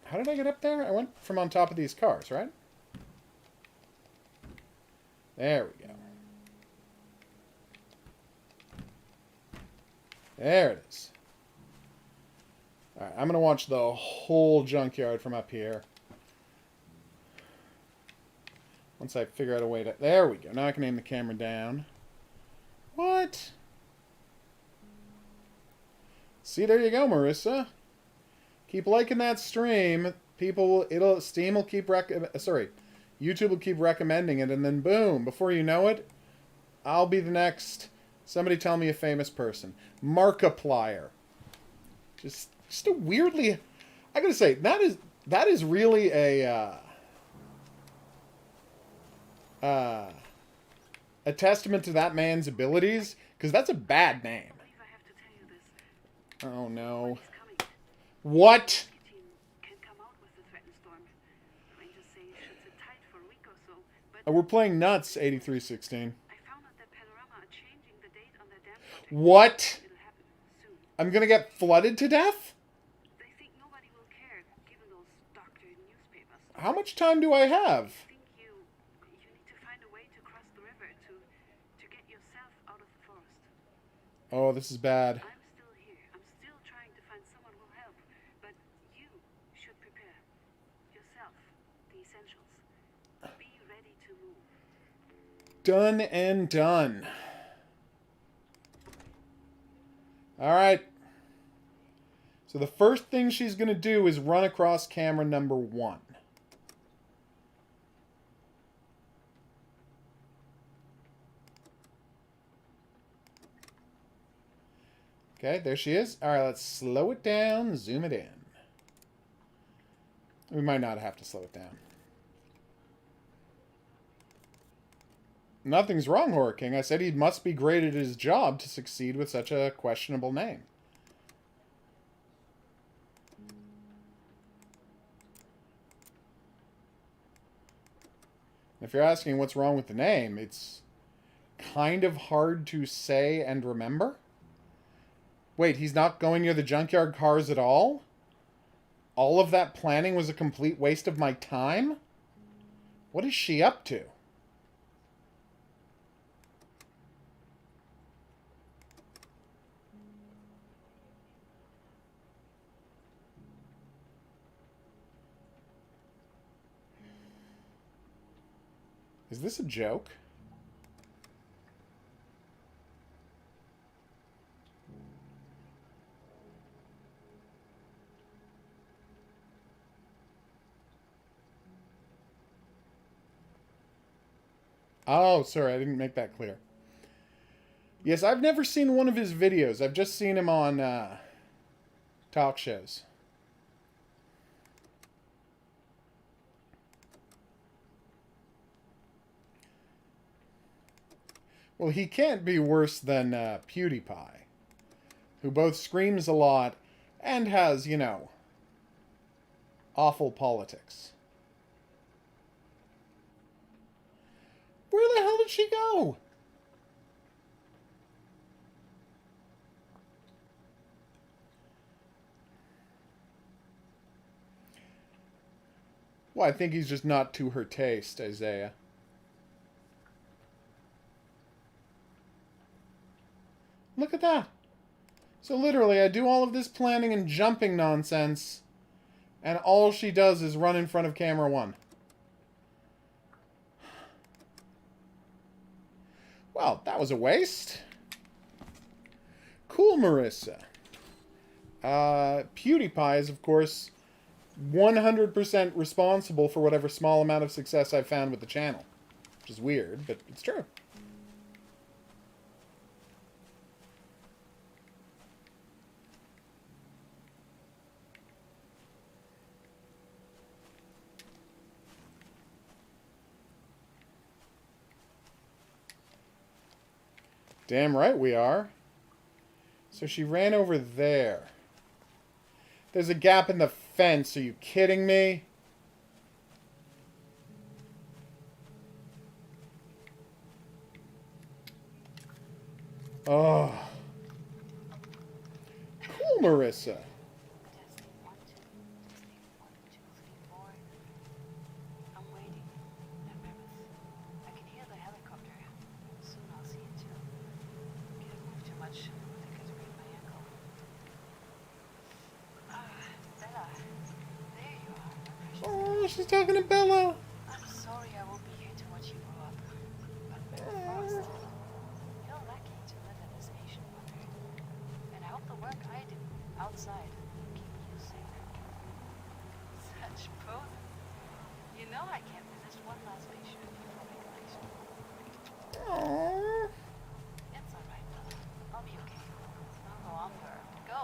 Speaker 1: How did I get up there? I went from on top of these cars, right? There we go. There it is. Alright, I'm going to watch the whole junkyard from up here. Once I figure out a way to... There we go. Now I can aim the camera down. What? See, there you go, Marissa. Keep liking that stream. People will... Steam will keep... YouTube will keep recommending it, and then boom, before you know it, I'll be the next... Somebody tell me a famous person. Markiplier. Just a weirdly... I gotta say, that is really a testament to that man's abilities, because that's a bad name. Oh no. What? Oh, we're playing nuts, 8316. What? I'm gonna get flooded to death?
Speaker 2: They think nobody will care, given those doctored newspapers.
Speaker 1: How much time do I have?
Speaker 2: I think you need to find a way to cross the river to get yourself out of the forest.
Speaker 1: Oh, this is bad.
Speaker 2: I'm still here. I'm still trying to find someone who'll help, but you should prepare yourself the essentials. Be ready to move.
Speaker 1: Done and done. Alright. So the first thing she's going to do is run across camera number 1. Okay, there she is. Alright, let's slow it down, zoom it in. We might not have to slow it down. Nothing's wrong, Horror King. I said he must be great at his job to succeed with such a questionable name. If you're asking what's wrong with the name, it's kind of hard to say and remember. Wait, he's not going near the junkyard cars at all? All of that planning was a complete waste of my time? What is she up to? Is this a joke? Oh, sorry, I didn't make that clear. Yes, I've never seen one of his videos. I've just seen him on talk shows. Well, he can't be worse than PewDiePie, who both screams a lot and has, you know, awful politics. Where the hell did she go? Well, I think he's just not to her taste, Isaiah. Look at that. So literally, I do all of this planning and jumping nonsense, and all she does is run in front of camera 1. Well, that was a waste. Cool, Marissa. PewDiePie is, of course, 100% responsible for whatever small amount of success I've found with the channel. Which is weird, but it's true. Damn right we are. So she ran over there. There's a gap in the fence. Are you kidding me? Oh. Cool, Marissa.
Speaker 4: Testing 1, 2, testing 1, 2, 3, 4. I'm waiting. I'm nervous. I can hear the helicopter. Soon I'll see it too. Can't move too much. I think I sprained my ankle. Bella. There you are, my precious.
Speaker 1: Oh, she's talking to Bella.
Speaker 4: I'm sorry I won't be here to watch you grow up. But first, you're lucky to live in this Asian wonder. And I hope the work I do outside will keep you safe. Such poses. You know I can't resist one last picture before my collection.
Speaker 1: Aww.
Speaker 4: It's alright, Bella. I'll be okay. I'll go on for her. Go.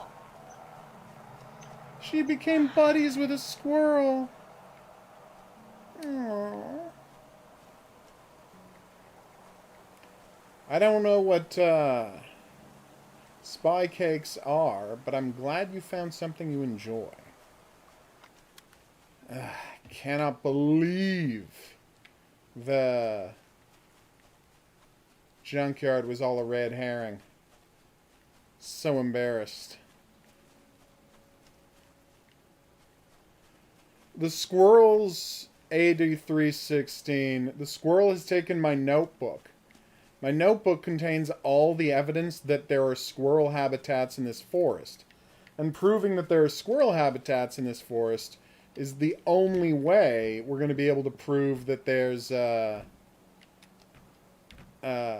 Speaker 1: She became buddies with a squirrel. Aww. I don't know what spy cakes are, but I'm glad you found something you enjoy. I cannot believe the junkyard was all a red herring. So embarrassed. The squirrel's AD316. The squirrel has taken my notebook. My notebook contains all the evidence that there are squirrel habitats in this forest. And proving that there are squirrel habitats in this forest is the only way we're going to be able to prove that there's a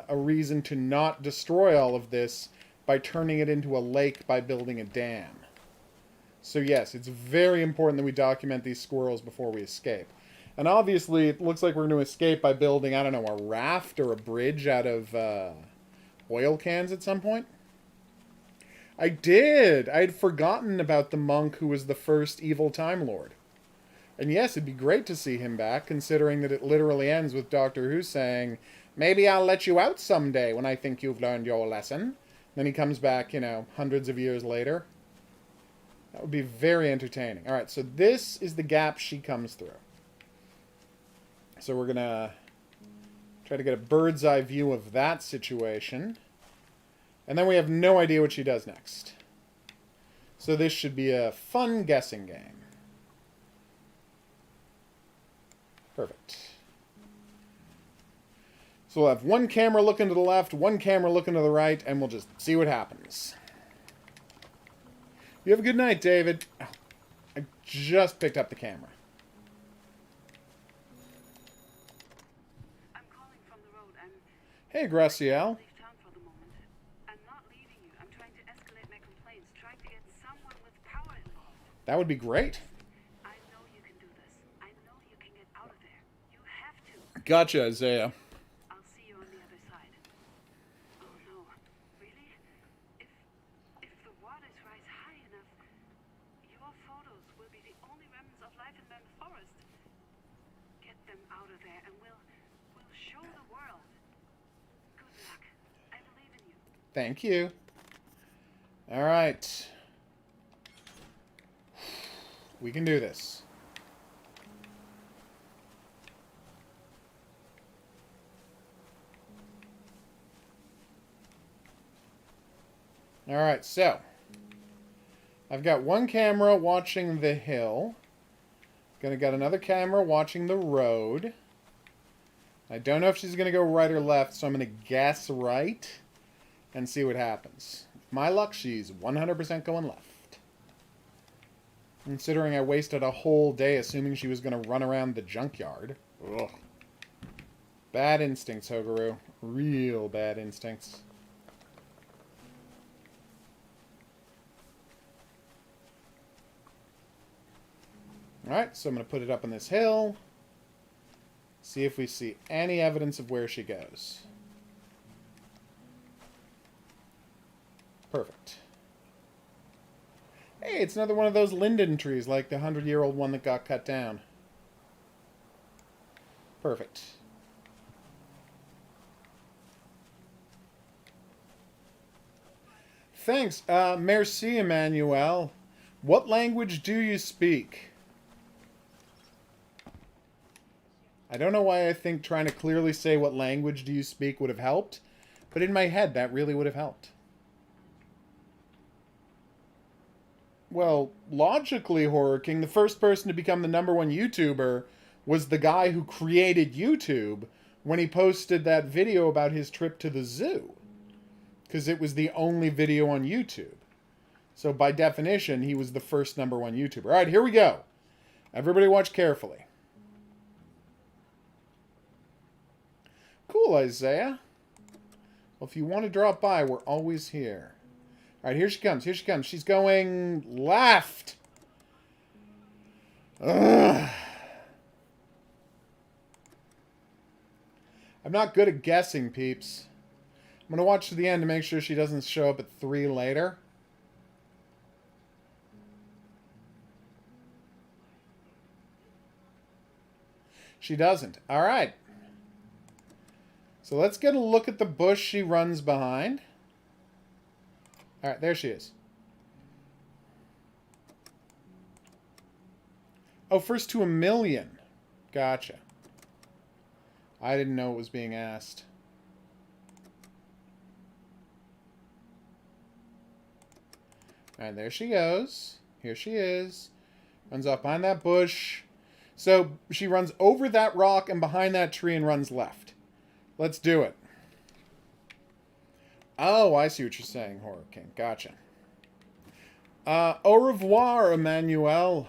Speaker 1: reason to not destroy all of this by turning it into a lake by building a dam. So yes, it's very important that we document these squirrels before we escape. And obviously, it looks like we're going to escape by building, I don't know, a raft or a bridge out of oil cans at some point. I did! I'd forgotten about the monk who was the first evil Time Lord. And yes, it'd be great to see him back, considering that it literally ends with Doctor Who saying, "Maybe I'll let you out someday when I think you've learned your lesson." Then he comes back, you know, hundreds of years later. That would be very entertaining. Alright, so this is the gap she comes through. So we're going to try to get a bird's eye view of that situation. And then we have no idea what she does next. So this should be a fun guessing game. Perfect. So we'll have one camera looking to the left, one camera looking to the right, and we'll just see what happens. You have a good night, David. Oh, I just picked up the camera.
Speaker 2: I'm calling from the road.
Speaker 1: Hey, Gracielle.
Speaker 2: Leave town for the moment. I'm not leaving you. I'm trying to escalate my complaints, trying to get someone with power involved.
Speaker 1: That would be great.
Speaker 2: I know you can do this. I know you can get out of there. You have to.
Speaker 1: Gotcha, Isaiah.
Speaker 2: I'll see you on the other side. Oh no. Really? If the waters rise high enough, your photos will be the only remnants of life in Mammoth Forest. Get them out of there and we'll show the world. Good luck. I believe in you.
Speaker 1: Thank you. All right. We can do this. All right, so I've got one camera watching the hill. Gonna get another camera watching the road. I don't know if she's gonna go right or left, so I'm gonna guess right and see what happens. With my luck, she's 100% going left. Considering I wasted a whole day assuming she was gonna run around the junkyard. Ugh. Bad instincts, HOGuru. Real bad instincts. Alright, so I'm going to put it up on this hill. See if we see any evidence of where she goes. Perfect. Hey, it's another one of those linden trees, like the 100-year-old one that got cut down. Perfect. Thanks. Merci, Emmanuel. What language do you speak? I don't know why I think trying to clearly say what language do you speak would have helped, But in my head, that really would have helped. Well, logically, Horror King, the first person to become the #1 YouTuber was the guy who created YouTube when he posted that video about his trip to the zoo. Because it was the only video on YouTube. So by definition, he was the first #1 YouTuber. All right, here we go. Everybody watch carefully. Cool, Isaiah. Well, if you want to drop by, we're always here. All right, here she comes. Here she comes. She's going left. Ugh. I'm not good at guessing, peeps. I'm going to watch to the end to make sure she doesn't show up at 3 later. She doesn't. All right. So let's get a look at the bush she runs behind. All right, there she is. Oh, first to 1 million. Gotcha. I didn't know it was being asked. All right, there she goes. Here she is. Runs off behind that bush. So she runs over that rock and behind that tree and runs left. Let's do it. Oh, I see what you're saying, Horror King. Gotcha. Au revoir, Emmanuel.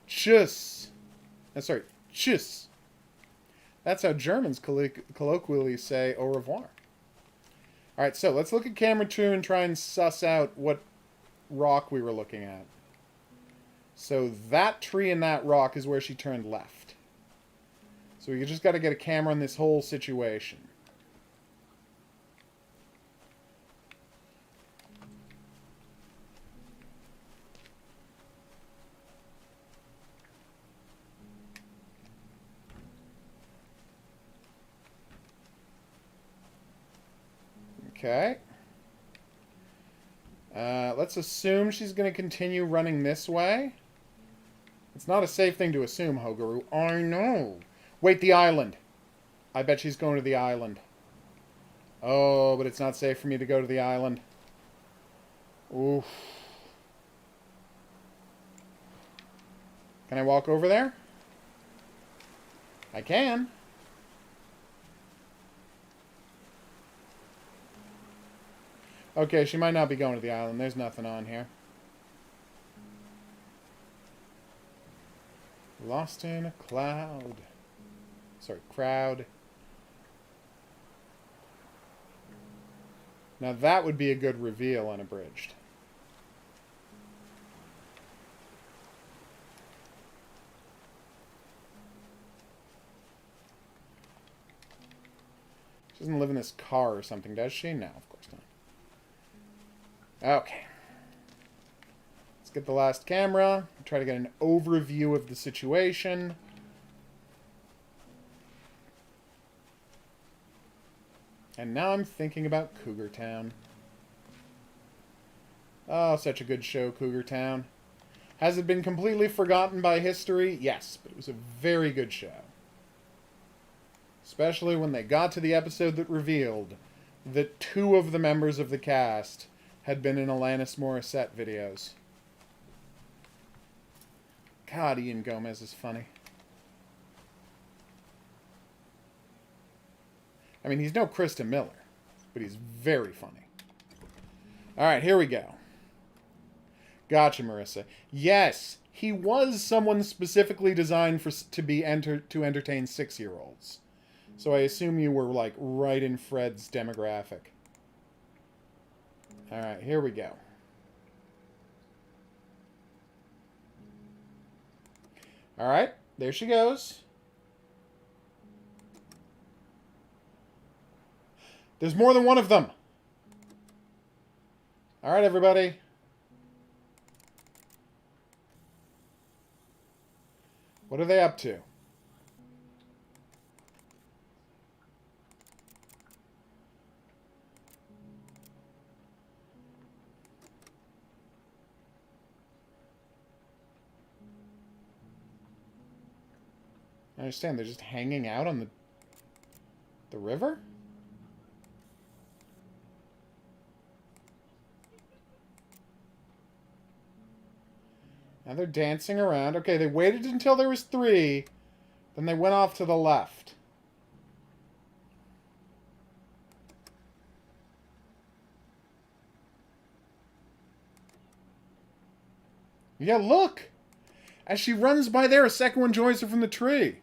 Speaker 1: Tschüss. Sorry, tschüss. That's how Germans colloquially say au revoir. All right, so let's look at camera 2 and try and suss out what rock we were looking at. So that tree and that rock is where she turned left. So you just got to get a camera on this whole situation. Okay. Let's assume she's going to continue running this way. It's not a safe thing to assume, HOGuru. I know. Wait, the island. I bet she's going to the island. Oh, but it's not safe for me to go to the island. Oof. Can I walk over there? I can. Okay, she might not be going to the island. There's nothing on here. Lost in a cloud. Sorry, crowd. Now that would be a good reveal unabridged. She doesn't live in this car or something, does she? No, of course not. Okay. Let's get the last camera. Try to get an overview of the situation. And now I'm thinking about Cougar Town. Oh, such a good show, Cougar Town. Has it been completely forgotten by history? Yes, but it was a very good show. Especially when they got to the episode that revealed that 2 of the members of the cast had been in Alanis Morissette videos. God, Ian Gomez is funny. I mean, he's no Krista Miller, but he's very funny. All right, here we go. Gotcha, Marissa. Yes, he was someone specifically designed to entertain 6-year-olds. So I assume you were like right in Fred's demographic. All right, here we go. All right, there she goes. There's more than one of them. All right, everybody. What are they up to? I understand, they're just hanging out on the The river? Now they're dancing around. Okay, they waited until there was 3. Then they went off to the left. Yeah, look! As she runs by there, a second one joins her from the tree.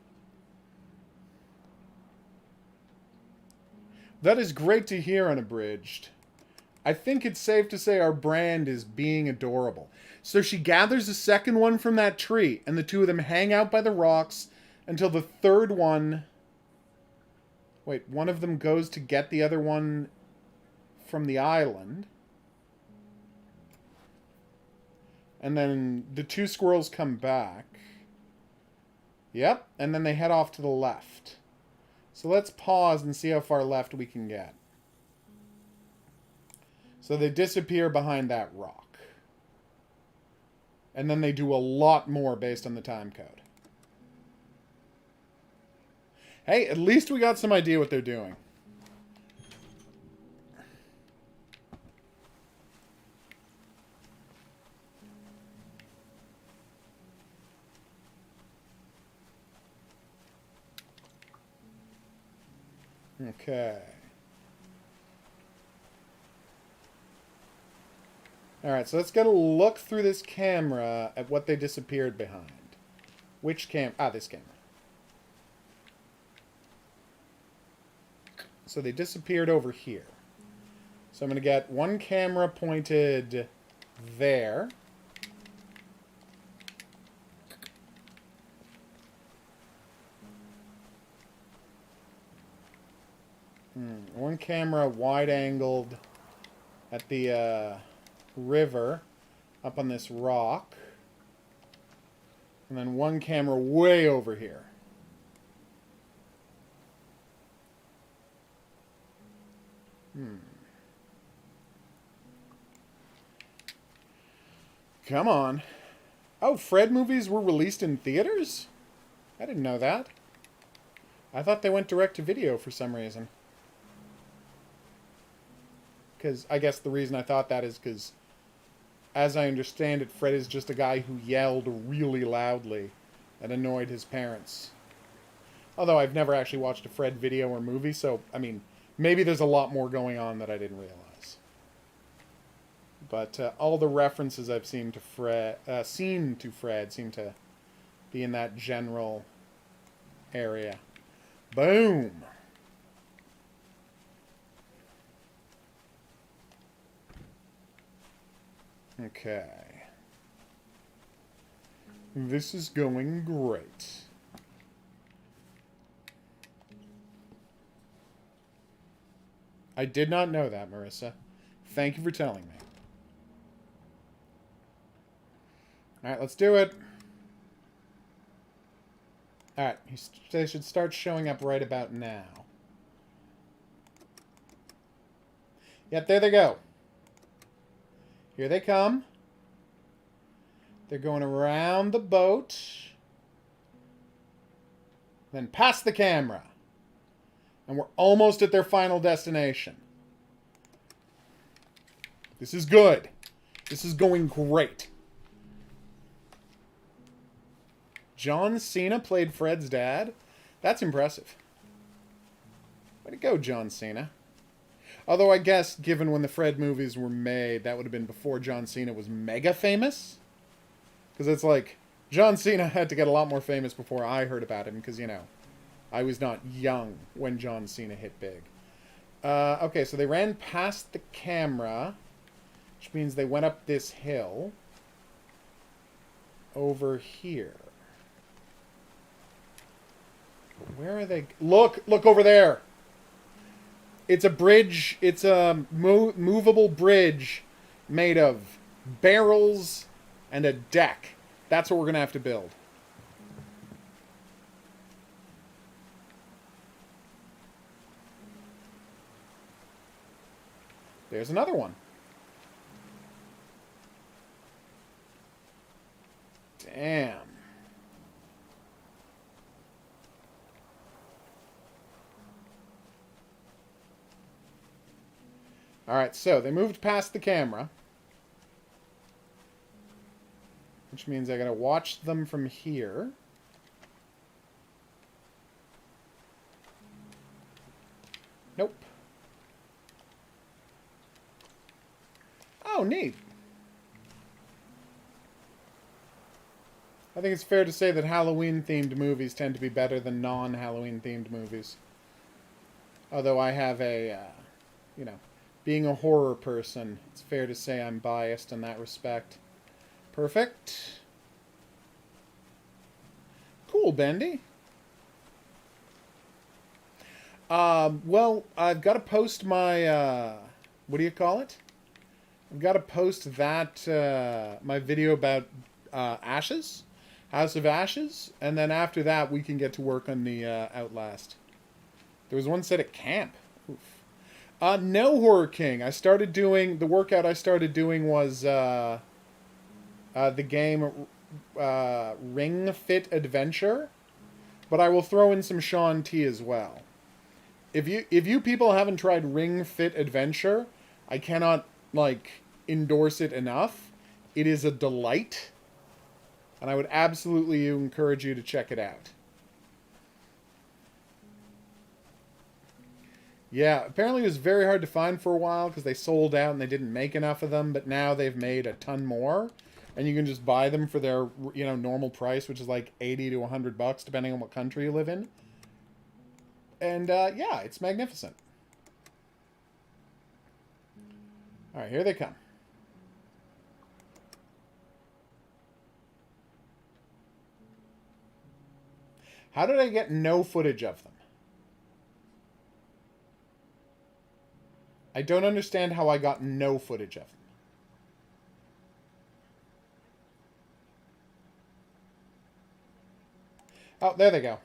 Speaker 1: That is great to hear, Unabridged. I think it's safe to say our brand is being adorable. So she gathers a second one from that tree, and the two of them hang out by the rocks until the third one... Wait, one of them goes to get the other one from the island. And then the 2 squirrels come back. Yep, and then they head off to the left. So let's pause and see how far left we can get. So they disappear behind that rock. And then they do a lot more based on the time code. Hey, at least we got some idea what they're doing. Okay. Alright, so let's get a look through this camera at what they disappeared behind. Which cam... Ah, this camera. So they disappeared over here. So I'm going to get one camera pointed there. One camera wide-angled at the river up on this rock. And then one camera way over here. Come on. Oh, Fred movies were released in theaters? I didn't know that. I thought they went direct to video for some reason. Because I guess the reason I thought that is because, as I understand it, Fred is just a guy who yelled really loudly and annoyed his parents. Although I've never actually watched a Fred video or movie, so, I mean, maybe there's a lot more going on that I didn't realize. But all the references I've seen to Fred seem to be in that general area. Boom! Okay. This is going great. I did not know that, Marissa. Thank you for telling me. Alright, let's do it. Alright, they should start showing up right about now. Yep, there they go. Here they come. They're going around the boat. Then past the camera. And we're almost at their final destination. This is good. This is going great. John Cena played Fred's dad? That's impressive. Way to go, John Cena. Although I guess, given when the Fred movies were made, that would have been before John Cena was mega famous. Because it's like, John Cena had to get a lot more famous before I heard about him, because, you know, I was not young when John Cena hit big. Okay, so they ran past the camera, which means they went up this hill over here. Where are they? Look over there. It's a bridge. It's a movable bridge made of barrels and a deck. That's what we're going to have to build. There's another one. Damn. Alright, so they moved past the camera. Which means I gotta watch them from here. Nope. Oh, neat. I think it's fair to say that Halloween-themed movies tend to be better than non-Halloween-themed movies. Although I have a, you know, being a horror person, it's fair to say I'm biased in that respect. Perfect. Cool, Bendy. Well, I've got to post my, what do you call it? I've got to post that, my video about Ashes, House of Ashes, and then after that we can get to work on the Outlast. There was one set at camp. Oof. No, Horror King. I started doing, the workout I started doing was the game Ring Fit Adventure, but I will throw in some Shaun T as well. If you people haven't tried Ring Fit Adventure, I cannot, like, endorse it enough. It is a delight, and I would absolutely encourage you to check it out. Yeah, apparently it was very hard to find for a while because they sold out and they didn't make enough of them, but now they've made a ton more, and you can just buy them for their, you know, normal price, which is like 80 to 100 bucks depending on what country you live in. And yeah, it's magnificent. All right, here they come. How did I get no footage of them? I don't understand how I got no footage of them. Oh, there they go.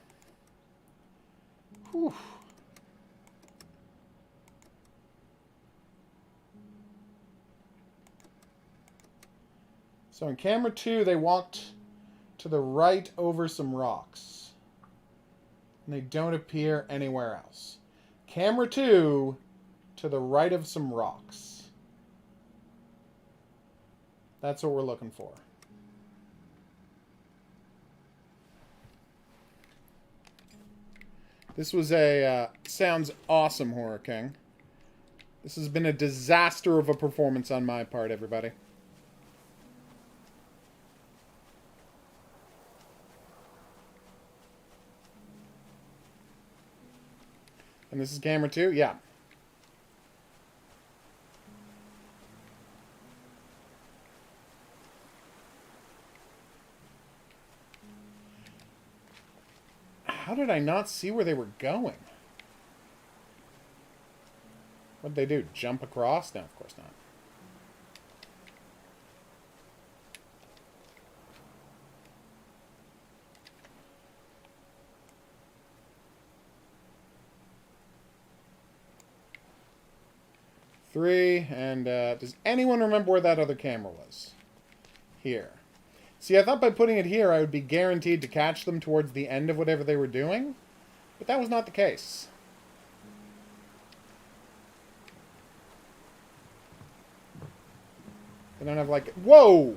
Speaker 1: Whew. So in camera 2, they walked to the right over some rocks. And they don't appear anywhere else. Camera 2, to the right of some rocks. That's what we're looking for. This was a, sounds awesome, Horror King. This has been a disaster of a performance on my part, everybody. And this is camera 2? Yeah. How did I not see where they were going? What'd they do? Jump across? No, of course not. Three, and does anyone remember where that other camera was? Here. See, I thought by putting it here I would be guaranteed to catch them towards the end of whatever they were doing, but that was not the case. They don't have, like... Whoa!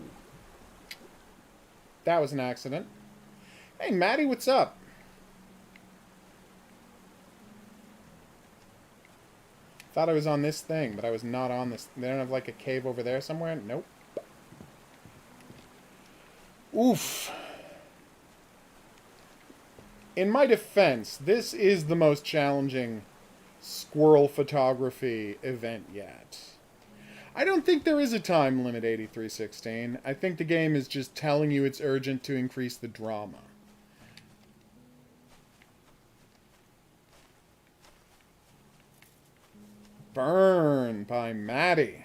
Speaker 1: That was an accident. Hey, Maddie, what's up? Thought I was on this thing, but I was not on this. They don't have, like, a cave over there somewhere? Nope. Oof. In my defense, this is the most challenging squirrel photography event yet. I don't think there is a time limit, 8316. I think the game is just telling you it's urgent to increase the drama. Burn by Maddie.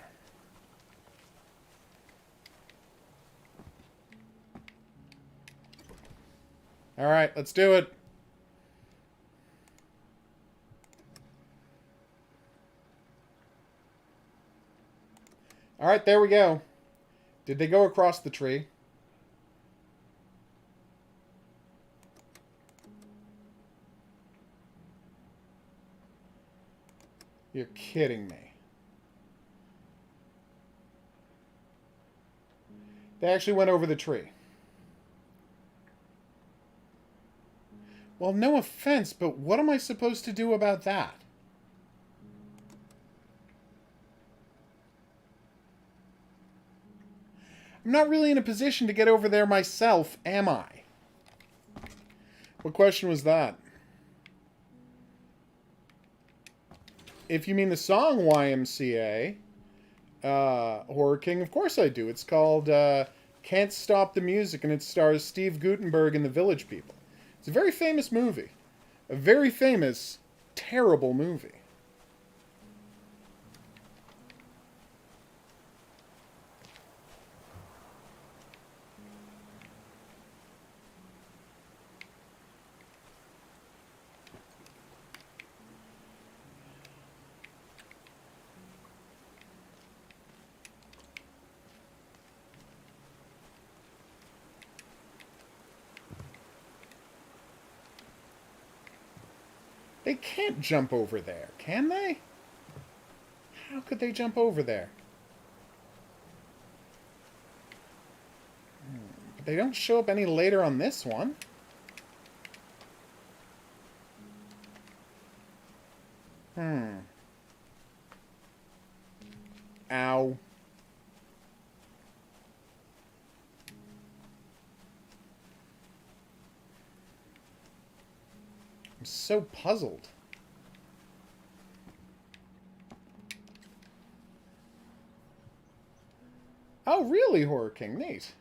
Speaker 1: All right, let's do it. All right, there we go. Did they go across the tree? You're kidding me. They actually went over the tree. Well, no offense, but what am I supposed to do about that? I'm not really in a position to get over there myself, am I? What question was that? If you mean the song YMCA, Horror King, of course I do. It's called Can't Stop the Music, and it stars Steve Guttenberg and the Village People. It's a very famous movie. A very famous, terrible movie. They can't jump over there, can they? How could they jump over there? But they don't show up any later on this one. Ow. I'm so puzzled. Oh, really, Horror King? Neat.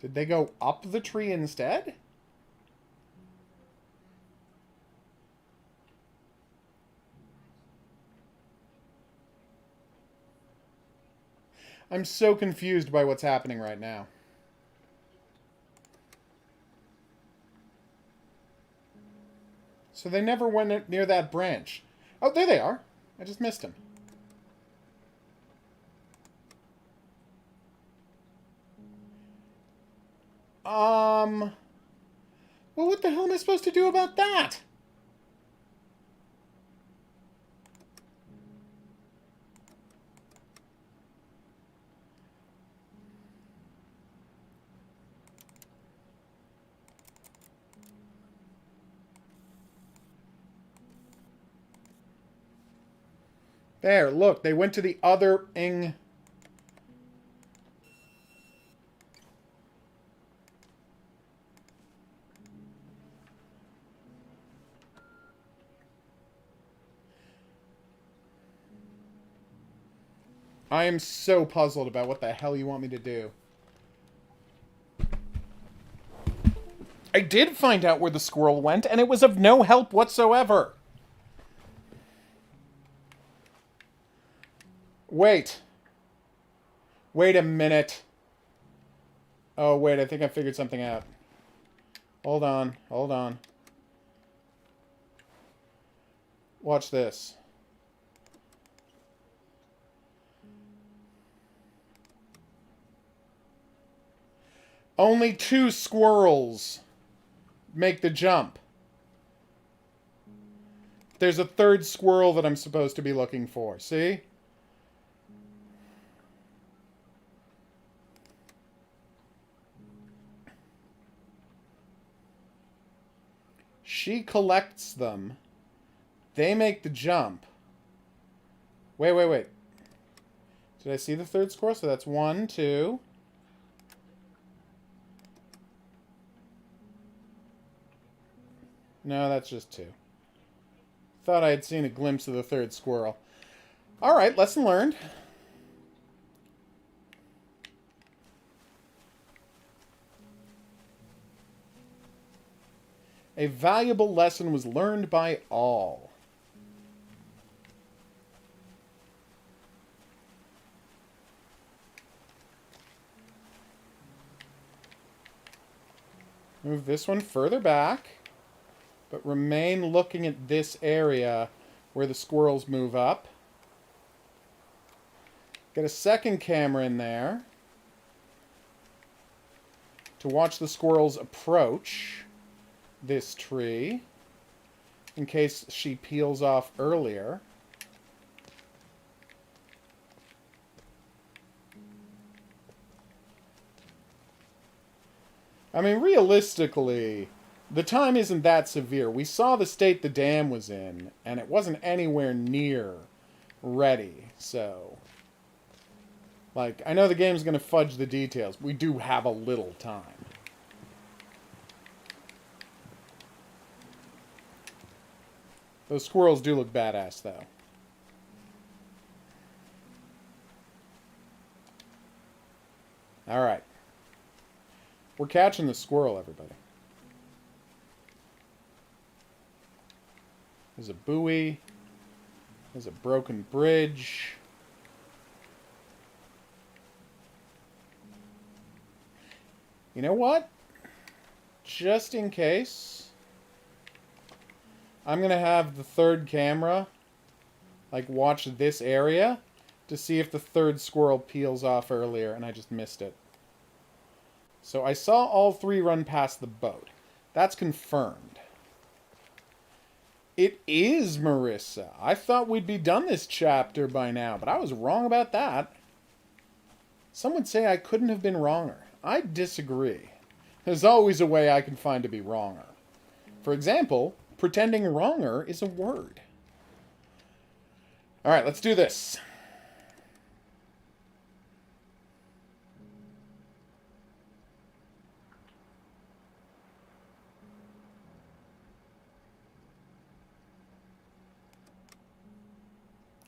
Speaker 1: Did they go up the tree instead? I'm so confused by what's happening right now. So they never went near that branch. Oh, there they are. I just missed them. Well, what the hell am I supposed to do about that? There, look, they went to the other ing. I am so puzzled about what the hell you want me to do. I did find out where the squirrel went, and it was of no help whatsoever. Wait. Wait a minute. Oh, wait, I think I figured something out. Hold on, hold on. Watch this. Only 2 squirrels make the jump. There's a 3rd squirrel that I'm supposed to be looking for. See? She collects them. They make the jump. Wait, wait, wait. Did I see the 3rd squirrel? So that's 1, 2... No, that's just 2. Thought I had seen a glimpse of the 3rd squirrel. Alright, lesson learned. A valuable lesson was learned by all. Move this one further back, but remain looking at this area where the squirrels move up. Get a second camera in there to watch the squirrels approach this tree in case she peels off earlier. I mean, realistically, the time isn't that severe. We saw the state the dam was in, and it wasn't anywhere near ready, so... Like, I know the game's going to fudge the details. We do have a little time. Those squirrels do look badass, though. Alright. We're catching the squirrel, everybody. There's a buoy. There's a broken bridge. You know what? Just in case, I'm going to have the third camera, like, watch this area to see if the third squirrel peels off earlier, and I just missed it. So I saw all three run past the boat. That's confirmed. It is Marissa. I thought we'd be done this chapter by now, but I was wrong about that. Some would say I couldn't have been wronger. I disagree. There's always a way I can find to be wronger. For example, pretending wronger is a word. Alright, let's do this.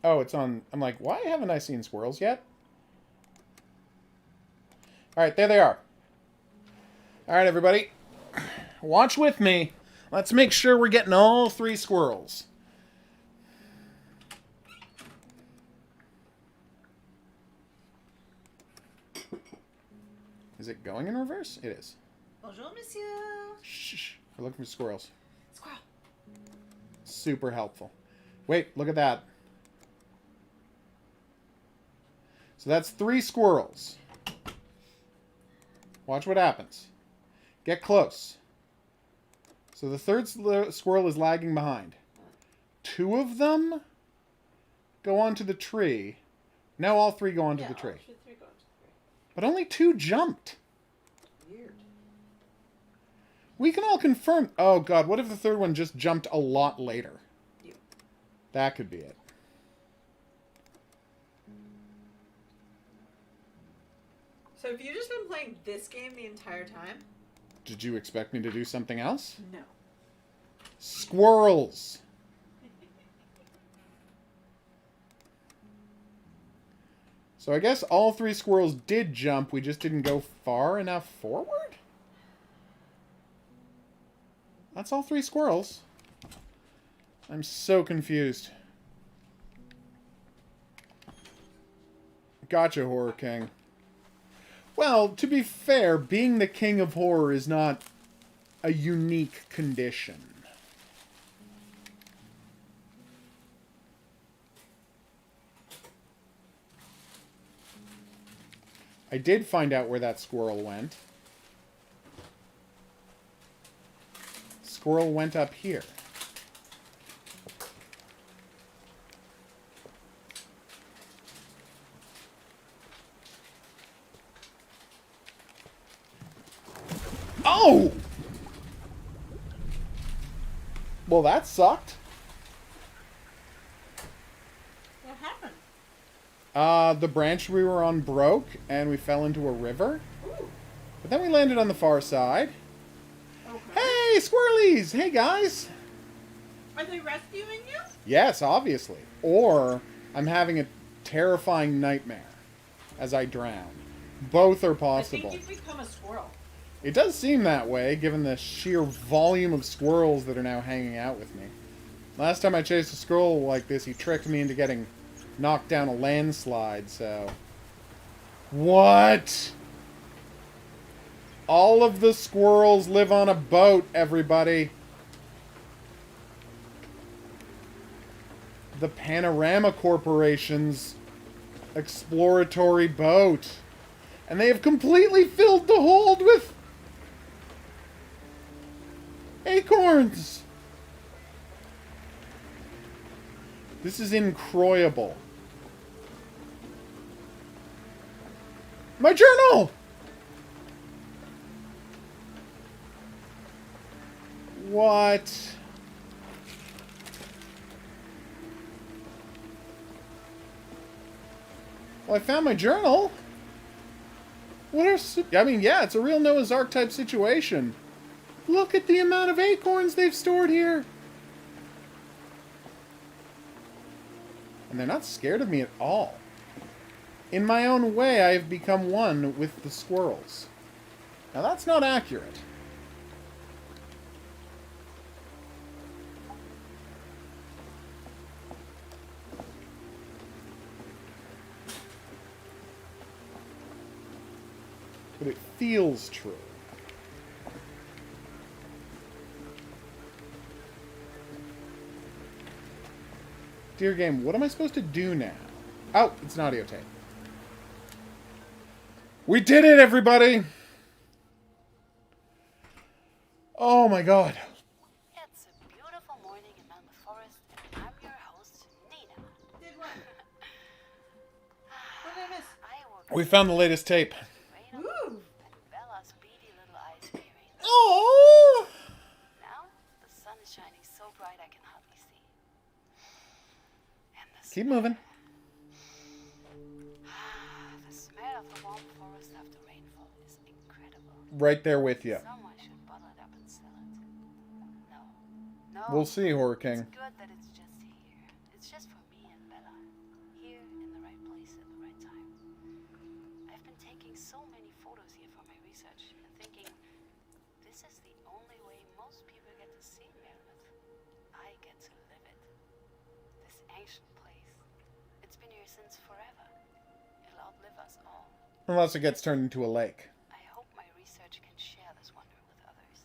Speaker 1: Oh, it's on... I'm like, why haven't I seen squirrels yet? Alright, there they are. Alright, everybody. Watch with me. Let's make sure we're getting all three squirrels. Is it going in reverse? It is.
Speaker 3: Bonjour, monsieur.
Speaker 1: Shh. We're looking for squirrels.
Speaker 3: Squirrel.
Speaker 1: Super helpful. Wait, look at that. So that's 3 squirrels. Watch what happens. Get close. So the third squirrel is lagging behind. 2 of them go onto the tree. Now all 3 go onto the tree.
Speaker 3: All three go onto the tree.
Speaker 1: But only 2 jumped.
Speaker 3: Weird.
Speaker 1: We can all confirm... Oh, God. What if the third one just jumped a lot later?
Speaker 3: You.
Speaker 1: That could be it.
Speaker 3: So have you just been playing this game the entire time?
Speaker 1: Did you expect me to do something else?
Speaker 3: No.
Speaker 1: Squirrels. So I guess all 3 squirrels did jump. We just didn't go far enough forward? That's all 3 squirrels. I'm so confused. Gotcha, Horror King. Well, to be fair, being the king of horror is not a unique condition. I did find out where that squirrel went. Squirrel went up here. Oh! Well, that sucked.
Speaker 3: What happened?
Speaker 1: The branch we were on broke, and we fell into a river.
Speaker 3: Ooh.
Speaker 1: But then we landed on the far side.
Speaker 3: Okay.
Speaker 1: Hey, squirrelies! Hey, guys!
Speaker 3: Are they rescuing you?
Speaker 1: Yes, obviously. Or I'm having a terrifying nightmare as I drown. Both are possible.
Speaker 3: I think you've become a squirrel.
Speaker 1: It does seem that way, given the sheer volume of squirrels that are now hanging out with me. Last time I chased a squirrel like this, he tricked me into getting knocked down a landslide, so... What? All of the squirrels live on a boat, everybody. The Panorama Corporation's exploratory boat. And they have completely filled the hold with acorns. This is incroyable. My journal! What? Well, I found my journal. What are... I mean, yeah, it's a real Noah's Ark type situation. Look at the amount of acorns they've stored here. And they're not scared of me at all. In my own way, I have become one with the squirrels. Now, that's not accurate. But it feels true. Dear game, what am I supposed to do now? Oh, it's an audio tape. We did it, everybody! Oh my god.
Speaker 4: It's a beautiful morning in Mammoth Forest, and I'm your host, Nina.
Speaker 3: Did what? What did I miss?
Speaker 4: I woke
Speaker 1: We found the latest tape.
Speaker 4: rain on
Speaker 3: Ooh.
Speaker 4: and Bella's beady little eyes peering.
Speaker 1: Oh!
Speaker 4: Now, the sun is shining so bright I can hardly see. And the
Speaker 1: Keep moving.
Speaker 4: The smell of the warm forest after rainfall is incredible.
Speaker 1: Right there with you.
Speaker 4: Someone should bottle it up and sell it. No.
Speaker 1: We'll see, Horror King.
Speaker 4: It's good that it's just here. It's just for me and Bella. Here in the right place at the right time. I've been taking so many photos here for my research and thinking this is the only way most people get to see Mammoth. I get to live it. This ancient place. It's been here since forever. It'll outlive us all.
Speaker 1: Unless it gets turned into a lake.
Speaker 4: I hope my research can share this wonder with others.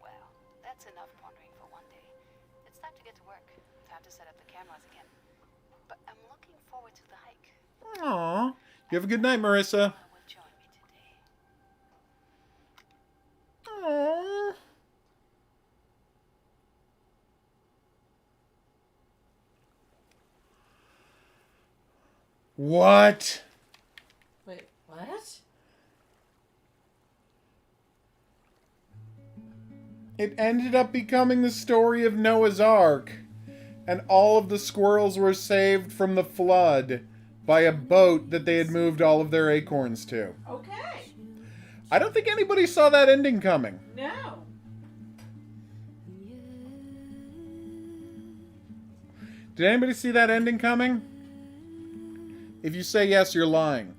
Speaker 4: Well, that's enough pondering for one day. It's time to get to work. Time to set up the cameras again. But I'm looking forward to the hike.
Speaker 1: Aww. You have a good night, Marissa.
Speaker 4: Mama will join me today.
Speaker 1: Aww. What?
Speaker 3: Wait, what?
Speaker 1: It ended up becoming the story of Noah's Ark, and all of the squirrels were saved from the flood by a boat that they had moved all of their acorns to.
Speaker 3: Okay.
Speaker 1: I don't think anybody saw that ending coming.
Speaker 3: No.
Speaker 1: Did anybody see that ending coming? If you say yes, you're lying.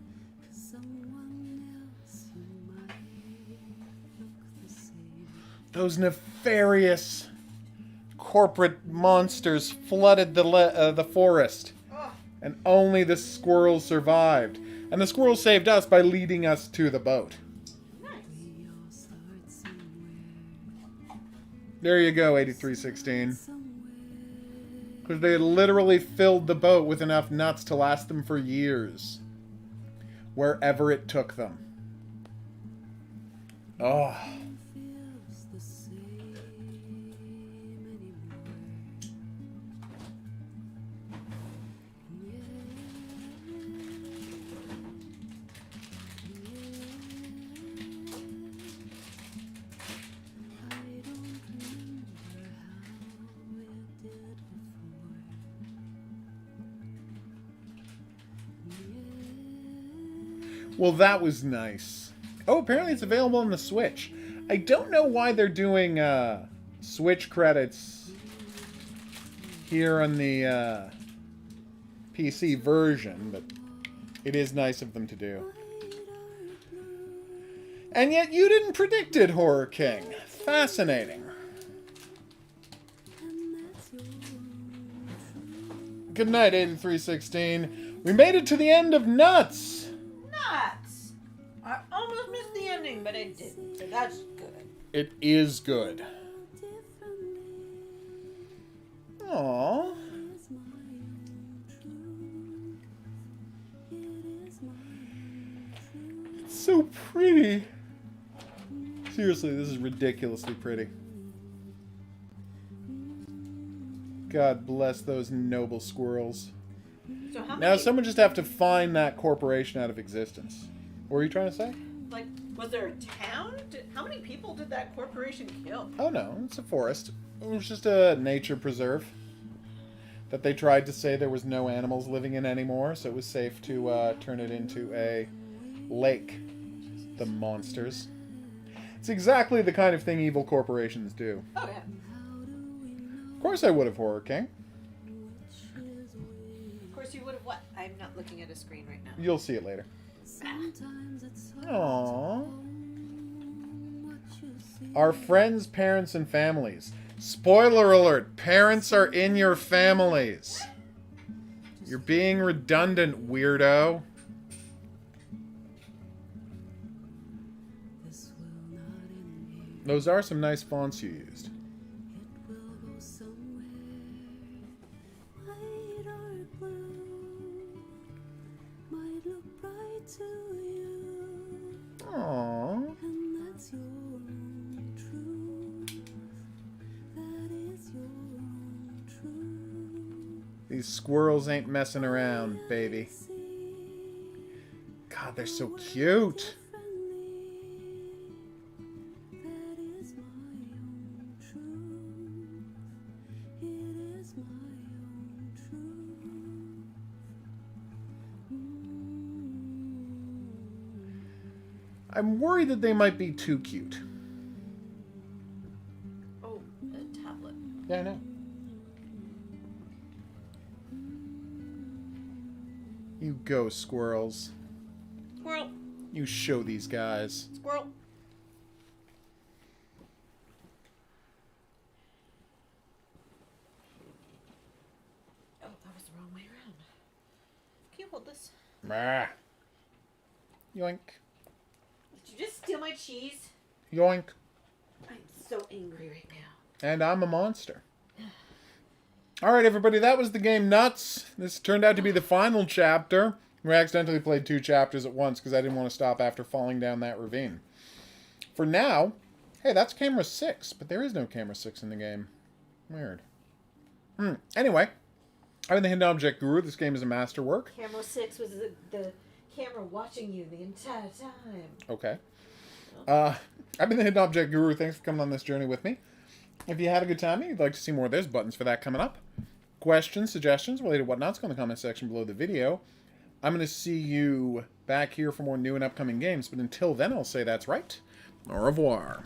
Speaker 1: Those nefarious corporate monsters flooded the forest.
Speaker 3: Oh,
Speaker 1: And only the squirrels survived. And the squirrels saved us by leading us to the boat.
Speaker 3: nice.
Speaker 1: There you go, 8316. Because they literally filled the boat with enough nuts to last them for years. Wherever it took them. Oh. Well, that was nice. Oh, apparently it's available on the Switch. I don't know why they're doing Switch credits here on the PC version, but it is nice of them to do. And yet you didn't predict it, Horror King. Fascinating. Good night, 8316. We made it to the end of Nuts.
Speaker 3: Nuts. I almost missed the end pretending, but I didn't. So that's good.
Speaker 1: It is good. Aww. It's so pretty. Seriously, this is ridiculously pretty. God bless those noble squirrels.
Speaker 3: So how
Speaker 1: Now,
Speaker 3: many?
Speaker 1: someone just have to find that corporation out of existence. What were you trying to say?
Speaker 3: Like, was there a town? How many people did that corporation kill?
Speaker 1: Oh no, it's a forest. It was just a nature preserve that they tried to say there was no animals living in anymore, so it was safe to turn it into a lake. The monsters. It's exactly the kind of thing evil corporations do.
Speaker 3: Oh yeah.
Speaker 1: Of course I would have, Horror King.
Speaker 3: Of course you would have what? I'm not looking at a screen right now.
Speaker 1: You'll see it later. Aww. Our friends, parents, and families. Spoiler alert, parents are in your families. You're being redundant, weirdo. Those are some nice fonts you used. Aww. These squirrels ain't messing around, baby. God, they're so cute. I'm worried that they might be too cute.
Speaker 3: Oh, a tablet.
Speaker 1: Yeah, I know. You go, squirrels.
Speaker 3: Squirrel.
Speaker 1: You show these guys.
Speaker 3: Squirrel. Oh, that was the wrong way around. Can you hold this?
Speaker 1: Rah. Yoink.
Speaker 3: Did you just steal my cheese?
Speaker 1: Yoink.
Speaker 3: I'm so angry right now.
Speaker 1: And I'm a monster. Alright, everybody, that was the game Nuts. This turned out to be the final chapter. We accidentally played 2 chapters at once because I didn't want to stop after falling down that ravine. For now, hey, that's camera 6, but there is no camera 6 in the game. Weird. Anyway, I'm the Hidden Object Guru. This game is a masterwork.
Speaker 3: Camera 6 was the camera watching you the entire time.
Speaker 1: Okay. I've been the Hidden Object Guru. Thanks for coming on this journey with me. If you had a good time and you'd like to see more, there's buttons for that coming up. Questions, suggestions, related whatnots, go in the comment section below the video. I'm going to see you back here for more new and upcoming games, but until then, I'll say that's right. Au revoir.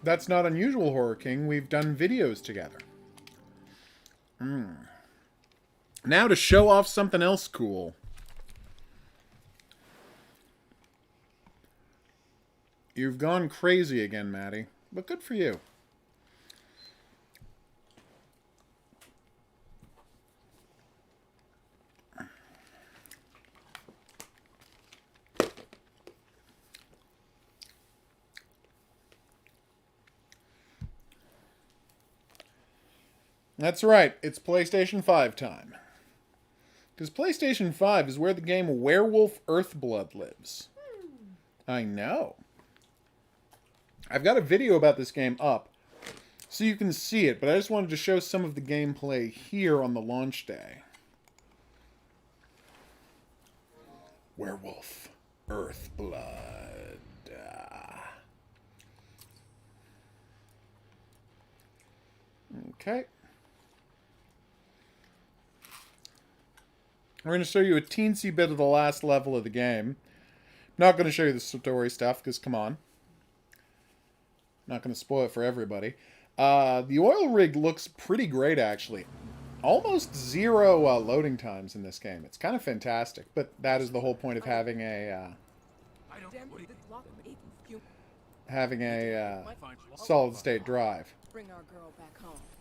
Speaker 1: That's not unusual, Horror King. We've done videos together. Now to show off something else cool. You've gone crazy again, Maddie, but good for you. That's right, it's PlayStation 5 time. Because PlayStation 5 is where the game Werewolf Earthblood lives. I know. I've got a video about this game up, so you can see it, but I just wanted to show some of the gameplay here on the launch day. Werewolf Earthblood. Okay. We're going to show you a teensy bit of the last level of the game. Not going to show you the story stuff, because come on. Not going to spoil it for everybody. The oil rig looks pretty great, actually. Almost 0 loading times in this game. It's kind of fantastic, but that is the whole point of having a solid-state drive.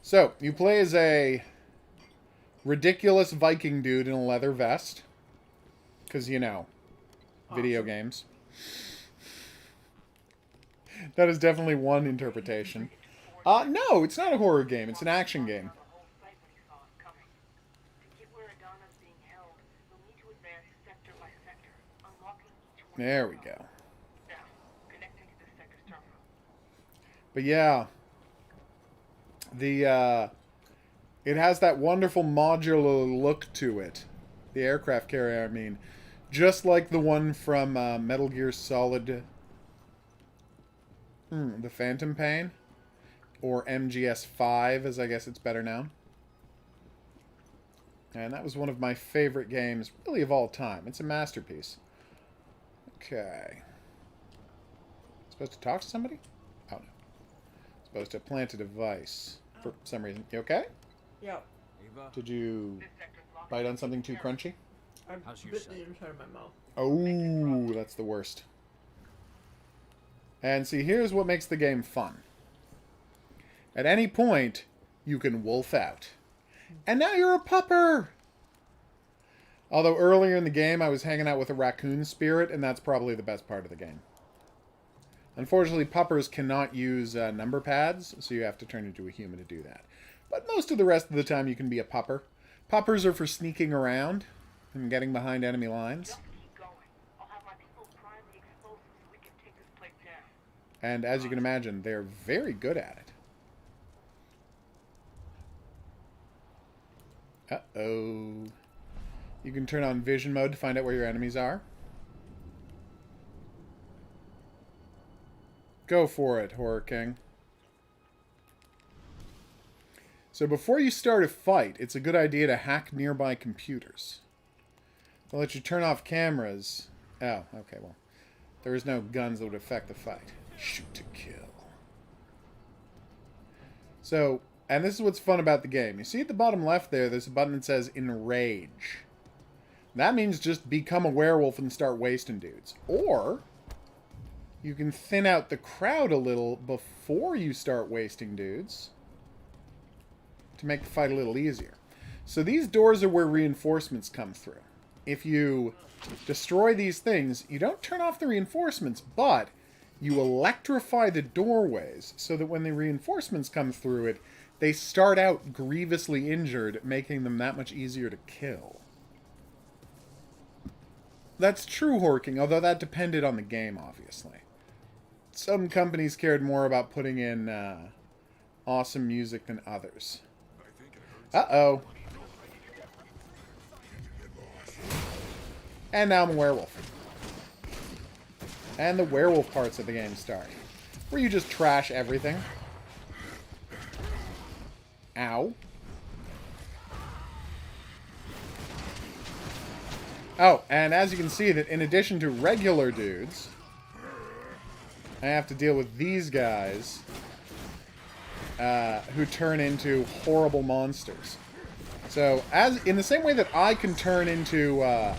Speaker 1: So, you play as a ridiculous Viking dude in a leather vest. Because, you know, video games. That is definitely one interpretation. No, it's not a horror game. It's an action game. There we go. But yeah, it has that wonderful modular look to it. The aircraft carrier, I mean. Just like the one from Metal Gear Solid... the Phantom Pain. Or MGS5, as I guess it's better now. And that was one of my favorite games, really, of all time. It's a masterpiece. Okay. Supposed to talk to somebody? Oh, no. Supposed to plant a device. For some reason. You okay?
Speaker 3: Yep.
Speaker 1: Did you bite on something too crunchy?
Speaker 3: I bit the inside of my mouth.
Speaker 1: Oh, that's the worst. And see, here's what makes the game fun. At any point, you can wolf out. And now you're a pupper! Although earlier in the game, I was hanging out with a raccoon spirit, and that's probably the best part of the game. Unfortunately, puppers cannot use number pads, so you have to turn into a human to do that. But most of the rest of the time, you can be a pupper. Puppers are for sneaking around and getting behind enemy lines. And as you can imagine, they're very good at it. Uh-oh. You can turn on vision mode to find out where your enemies are. Go for it, Horror King. So before you start a fight, it's a good idea to hack nearby computers. They'll let you turn off cameras. Oh, okay, well. There is no guns that would affect the fight. Shoot to kill. So, and this is what's fun about the game. You see at the bottom left there, there's a button that says Enrage. That means just become a werewolf and start wasting dudes. Or, you can thin out the crowd a little before you start wasting dudes to make the fight a little easier. So these doors are where reinforcements come through. If you destroy these things, you don't turn off the reinforcements, but you electrify the doorways so that when the reinforcements come through it, they start out grievously injured, making them that much easier to kill. That's true, Horking, although that depended on the game, obviously. Some companies cared more about putting in awesome music than others. Uh-oh. And now I'm a werewolf. And the werewolf parts of the game start, where you just trash everything. Ow. Oh, and as you can see, that in addition to regular dudes, I have to deal with these guys who turn into horrible monsters. So, as in the same way that I can turn into, a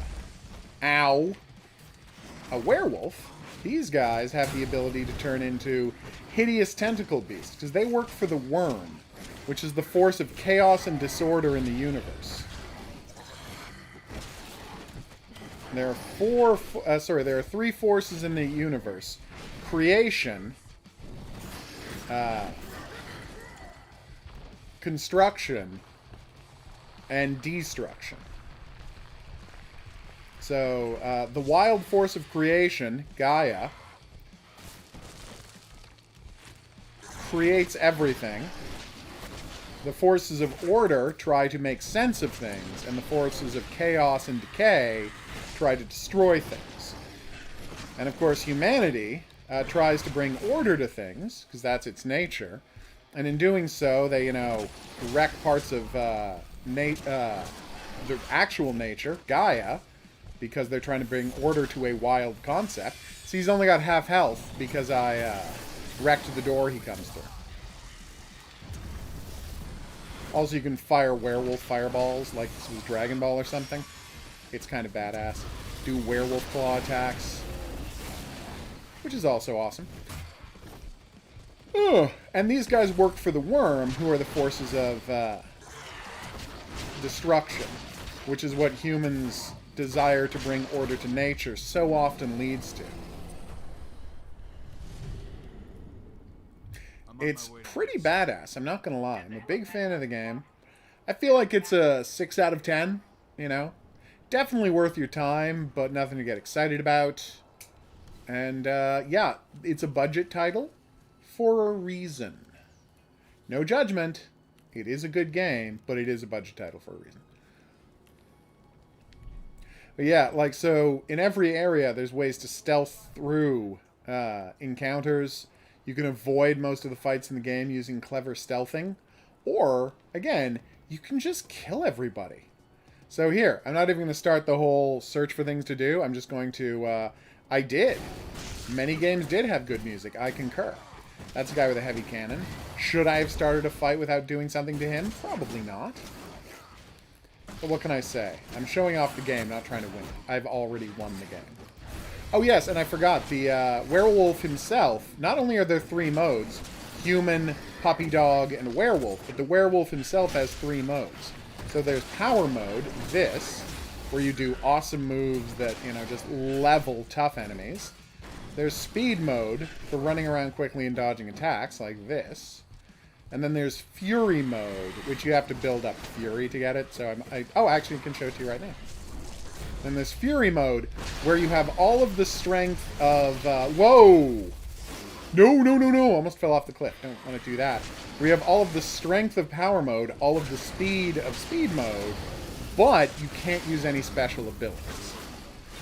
Speaker 1: werewolf, these guys have the ability to turn into hideous tentacle beasts, because they work for the worm, which is the force of chaos and disorder in the universe. There are three forces in the universe: creation, construction, and destruction. So, the wild force of creation, Gaia, creates everything. The forces of order try to make sense of things, and the forces of chaos and decay try to destroy things. And of course, humanity tries to bring order to things, because that's its nature. And in doing so, they, wreck parts of their actual nature, Gaia, because they're trying to bring order to a wild concept. So he's only got half health because I wrecked the door he comes through. Also, you can fire werewolf fireballs like this was Dragon Ball or something. It's kind of badass. Do werewolf claw attacks, which is also awesome. And these guys work for the worm, who are the forces of destruction. which is what humans' desire to bring order to nature so often leads to. It's pretty badass, I'm not gonna lie. I'm a big fan of the game. I feel like it's a 6 out of 10, you know? Definitely worth your time, but nothing to get excited about. And, yeah, it's a budget title for a reason. No judgment. It is a good game, but it is a budget title for a reason. But yeah, like, so, in every area, there's ways to stealth through encounters. You can avoid most of the fights in the game using clever stealthing. Or, again, you can just kill everybody. So here, I'm not even going to start the whole search for things to do. I'm just going to... I did. Many games did have good music. I concur. That's a guy with a heavy cannon. Should I have started a fight without doing something to him? Probably not. But what can I say? I'm showing off the game, not trying to win it. I've already won the game. Oh yes, and I forgot, the werewolf himself, not only are there 3 modes, human, puppy dog, and werewolf, but the werewolf himself has 3 modes. So there's power mode, this, where you do awesome moves that, you know, just level tough enemies. There's speed mode for running around quickly and dodging attacks, like this. And then there's fury mode, which you have to build up fury to get it. So oh, actually, I can show it to you right now. Then there's fury mode, where you have all of the strength of, whoa! No, almost fell off the cliff. Don't want to do that. We have all of the strength of power mode, all of the speed of speed mode, but you can't use any special abilities.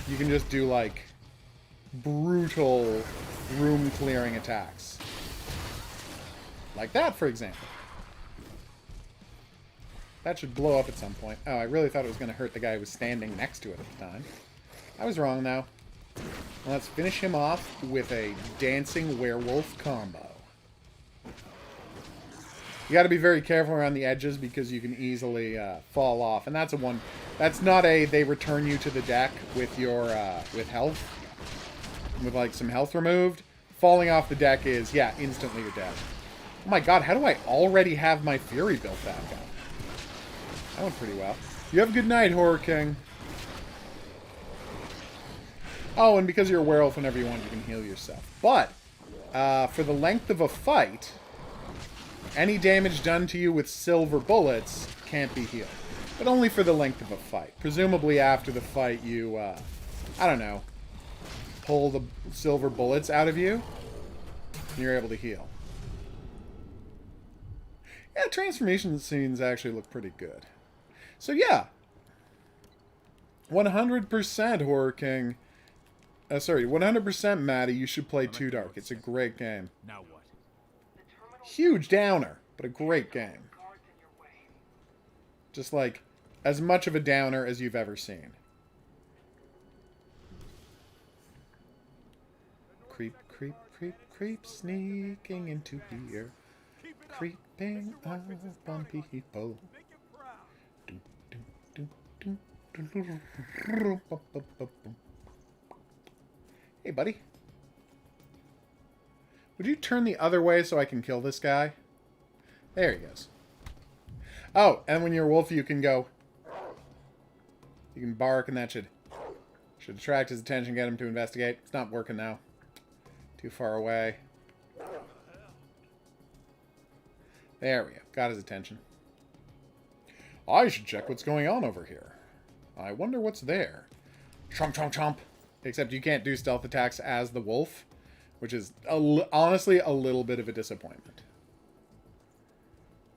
Speaker 1: You can just do, like, brutal room-clearing attacks. Like that, for example. That should blow up at some point. Oh, I really thought it was going to hurt the guy who was standing next to it at the time. I was wrong, though. Well, let's finish him off with a dancing werewolf combo. You got to be very careful around the edges because you can easily fall off. And that's a one... That's not a... They return you to the deck with your... with health. With, like, some health removed. Falling off the deck is, yeah, instantly you're dead. Oh my god, how do I already have my fury built back up? That went pretty well. You have a good night, Horror King. Oh, and because you're a werewolf, whenever you want, you can heal yourself. But, for the length of a fight, any damage done to you with silver bullets can't be healed. But only for the length of a fight. Presumably after the fight, you, I don't know, pull the silver bullets out of you, and you're able to heal. Yeah, transformation scenes actually look pretty good. So yeah, 100% Horror King. Sorry, 100% Maddie, you should play Too Dark. It's a great game.
Speaker 5: Now what?
Speaker 1: Huge downer, but a great game. Just like, as much of a downer as you've ever seen. Creep, creep, creep, creep, sneaking into here. Creeping up on people. Hey, buddy. Would you turn the other way so I can kill this guy? There he goes. Oh, and when you're a wolf, you can go... You can bark, and that should attract his attention, get him to investigate. It's not working now. Too far away. There we go. Got his attention. I should check what's going on over here. I wonder what's there. Chomp, chomp, chomp. Except you can't do stealth attacks as the wolf, which is honestly a little bit of a disappointment.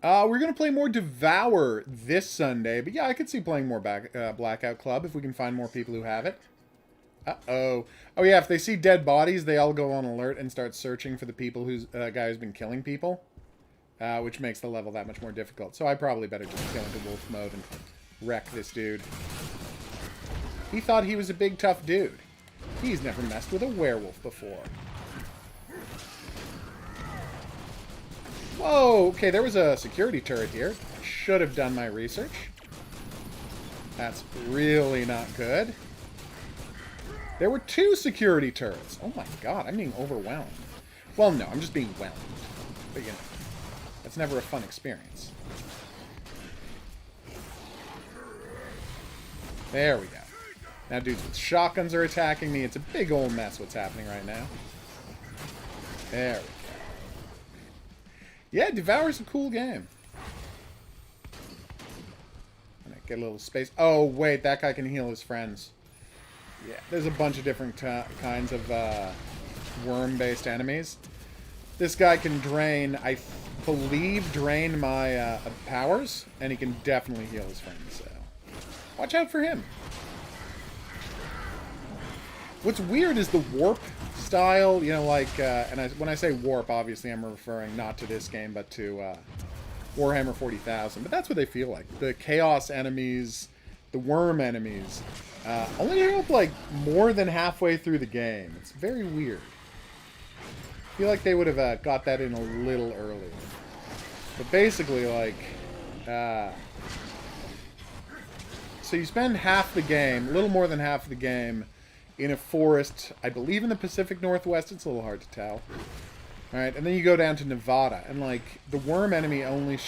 Speaker 1: We're going to play more Devour this Sunday, but yeah, I could see playing more Blackout Club if we can find more people who have it. Uh-oh. Oh yeah, if they see dead bodies, they all go on alert and start searching for the people who's guy who's been killing people. Which makes the level that much more difficult. So I probably better just go into wolf mode and wreck this dude. He thought he was a big tough dude. He's never messed with a werewolf before. Whoa, okay, there was a security turret here. Should have done my research. That's really not good. There were 2 security turrets. Oh my god, I'm being overwhelmed. Well, no, I'm just being whelmed. But, you know, that's never a fun experience. There we go. Now dudes with shotguns are attacking me. It's a big old mess what's happening right now. There we go. Yeah, Devour's a cool game. Get a little space. Oh, wait, that guy can heal his friends. Yeah, there's a bunch of different kinds of worm-based enemies. This guy can drain, I believe, drain my powers, and he can definitely heal his friends, so watch out for him. What's weird is the warp style, you know, like, when I say warp, obviously I'm referring not to this game, but to Warhammer 40,000, but that's what they feel like. The chaos enemies, the worm enemies, only show up like more than halfway through the game. It's very weird. I feel like they would have got that in a little earlier. But basically, like, so you spend half the game, a little more than half the game, in a forest, I believe in the Pacific Northwest. It's a little hard to tell. Alright, and then you go down to Nevada, and like the worm enemies only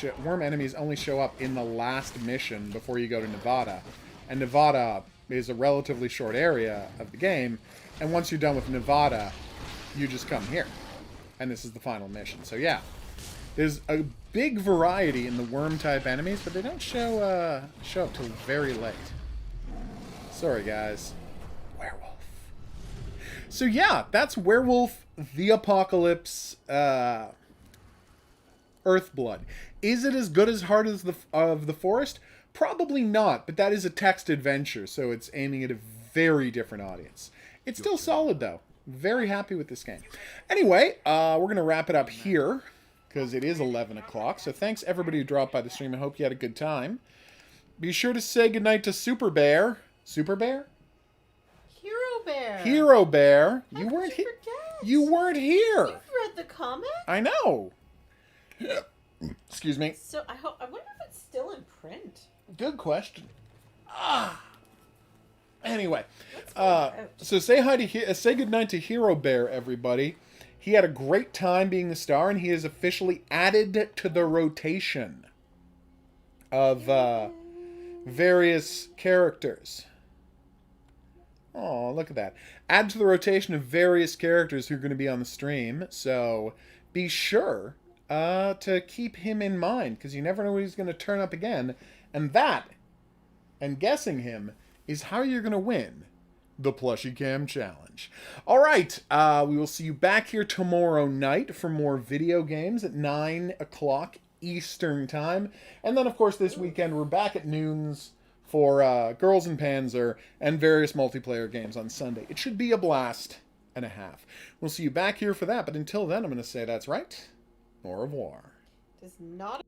Speaker 1: show up in the last mission before you go to Nevada. And Nevada is a relatively short area of the game, and once you're done with Nevada, you just come here. And this is the final mission. So yeah, there's a big variety in the worm type enemies, but they don't show up till very late. Sorry guys. Werewolf. So yeah, that's Werewolf the Apocalypse Earthblood. Is it as good as Heart of the Forest? Probably not, but that is a text adventure, so it's aiming at a very different audience. It's still solid, though. Very happy with this game. Anyway, we're going to wrap it up here, because it is 11 o'clock. So thanks, everybody who dropped by the stream. I hope you had a good time. Be sure to say goodnight to Super Bear. Super Bear?
Speaker 3: Hero Bear.
Speaker 1: Hero Bear. You
Speaker 3: How
Speaker 1: weren't
Speaker 3: could
Speaker 1: here.
Speaker 3: you forget?
Speaker 1: You weren't here.
Speaker 3: You've read the comic?
Speaker 1: I know. Excuse me.
Speaker 3: So I wonder if it's still in print.
Speaker 1: Good question. Anyway,
Speaker 3: Let's go out.
Speaker 1: so say goodnight to Hero Bear, everybody. He had a great time being the star, and he is officially added to the rotation of various characters. Oh, look at that. Add to the rotation of various characters who are going to be on the stream. So be sure to keep him in mind, because you never know when he's going to turn up again. And that, and guessing him, is how you're going to win the Plushie Cam Challenge. All right, we will see you back here tomorrow night for more video games at 9 o'clock Eastern Time. And then, of course, this weekend we're back at noons for Girls and Panzer and various multiplayer games on Sunday. It should be a blast and a half. We'll see you back here for that, but until then, I'm going to say that's right. Au revoir.
Speaker 3: Does not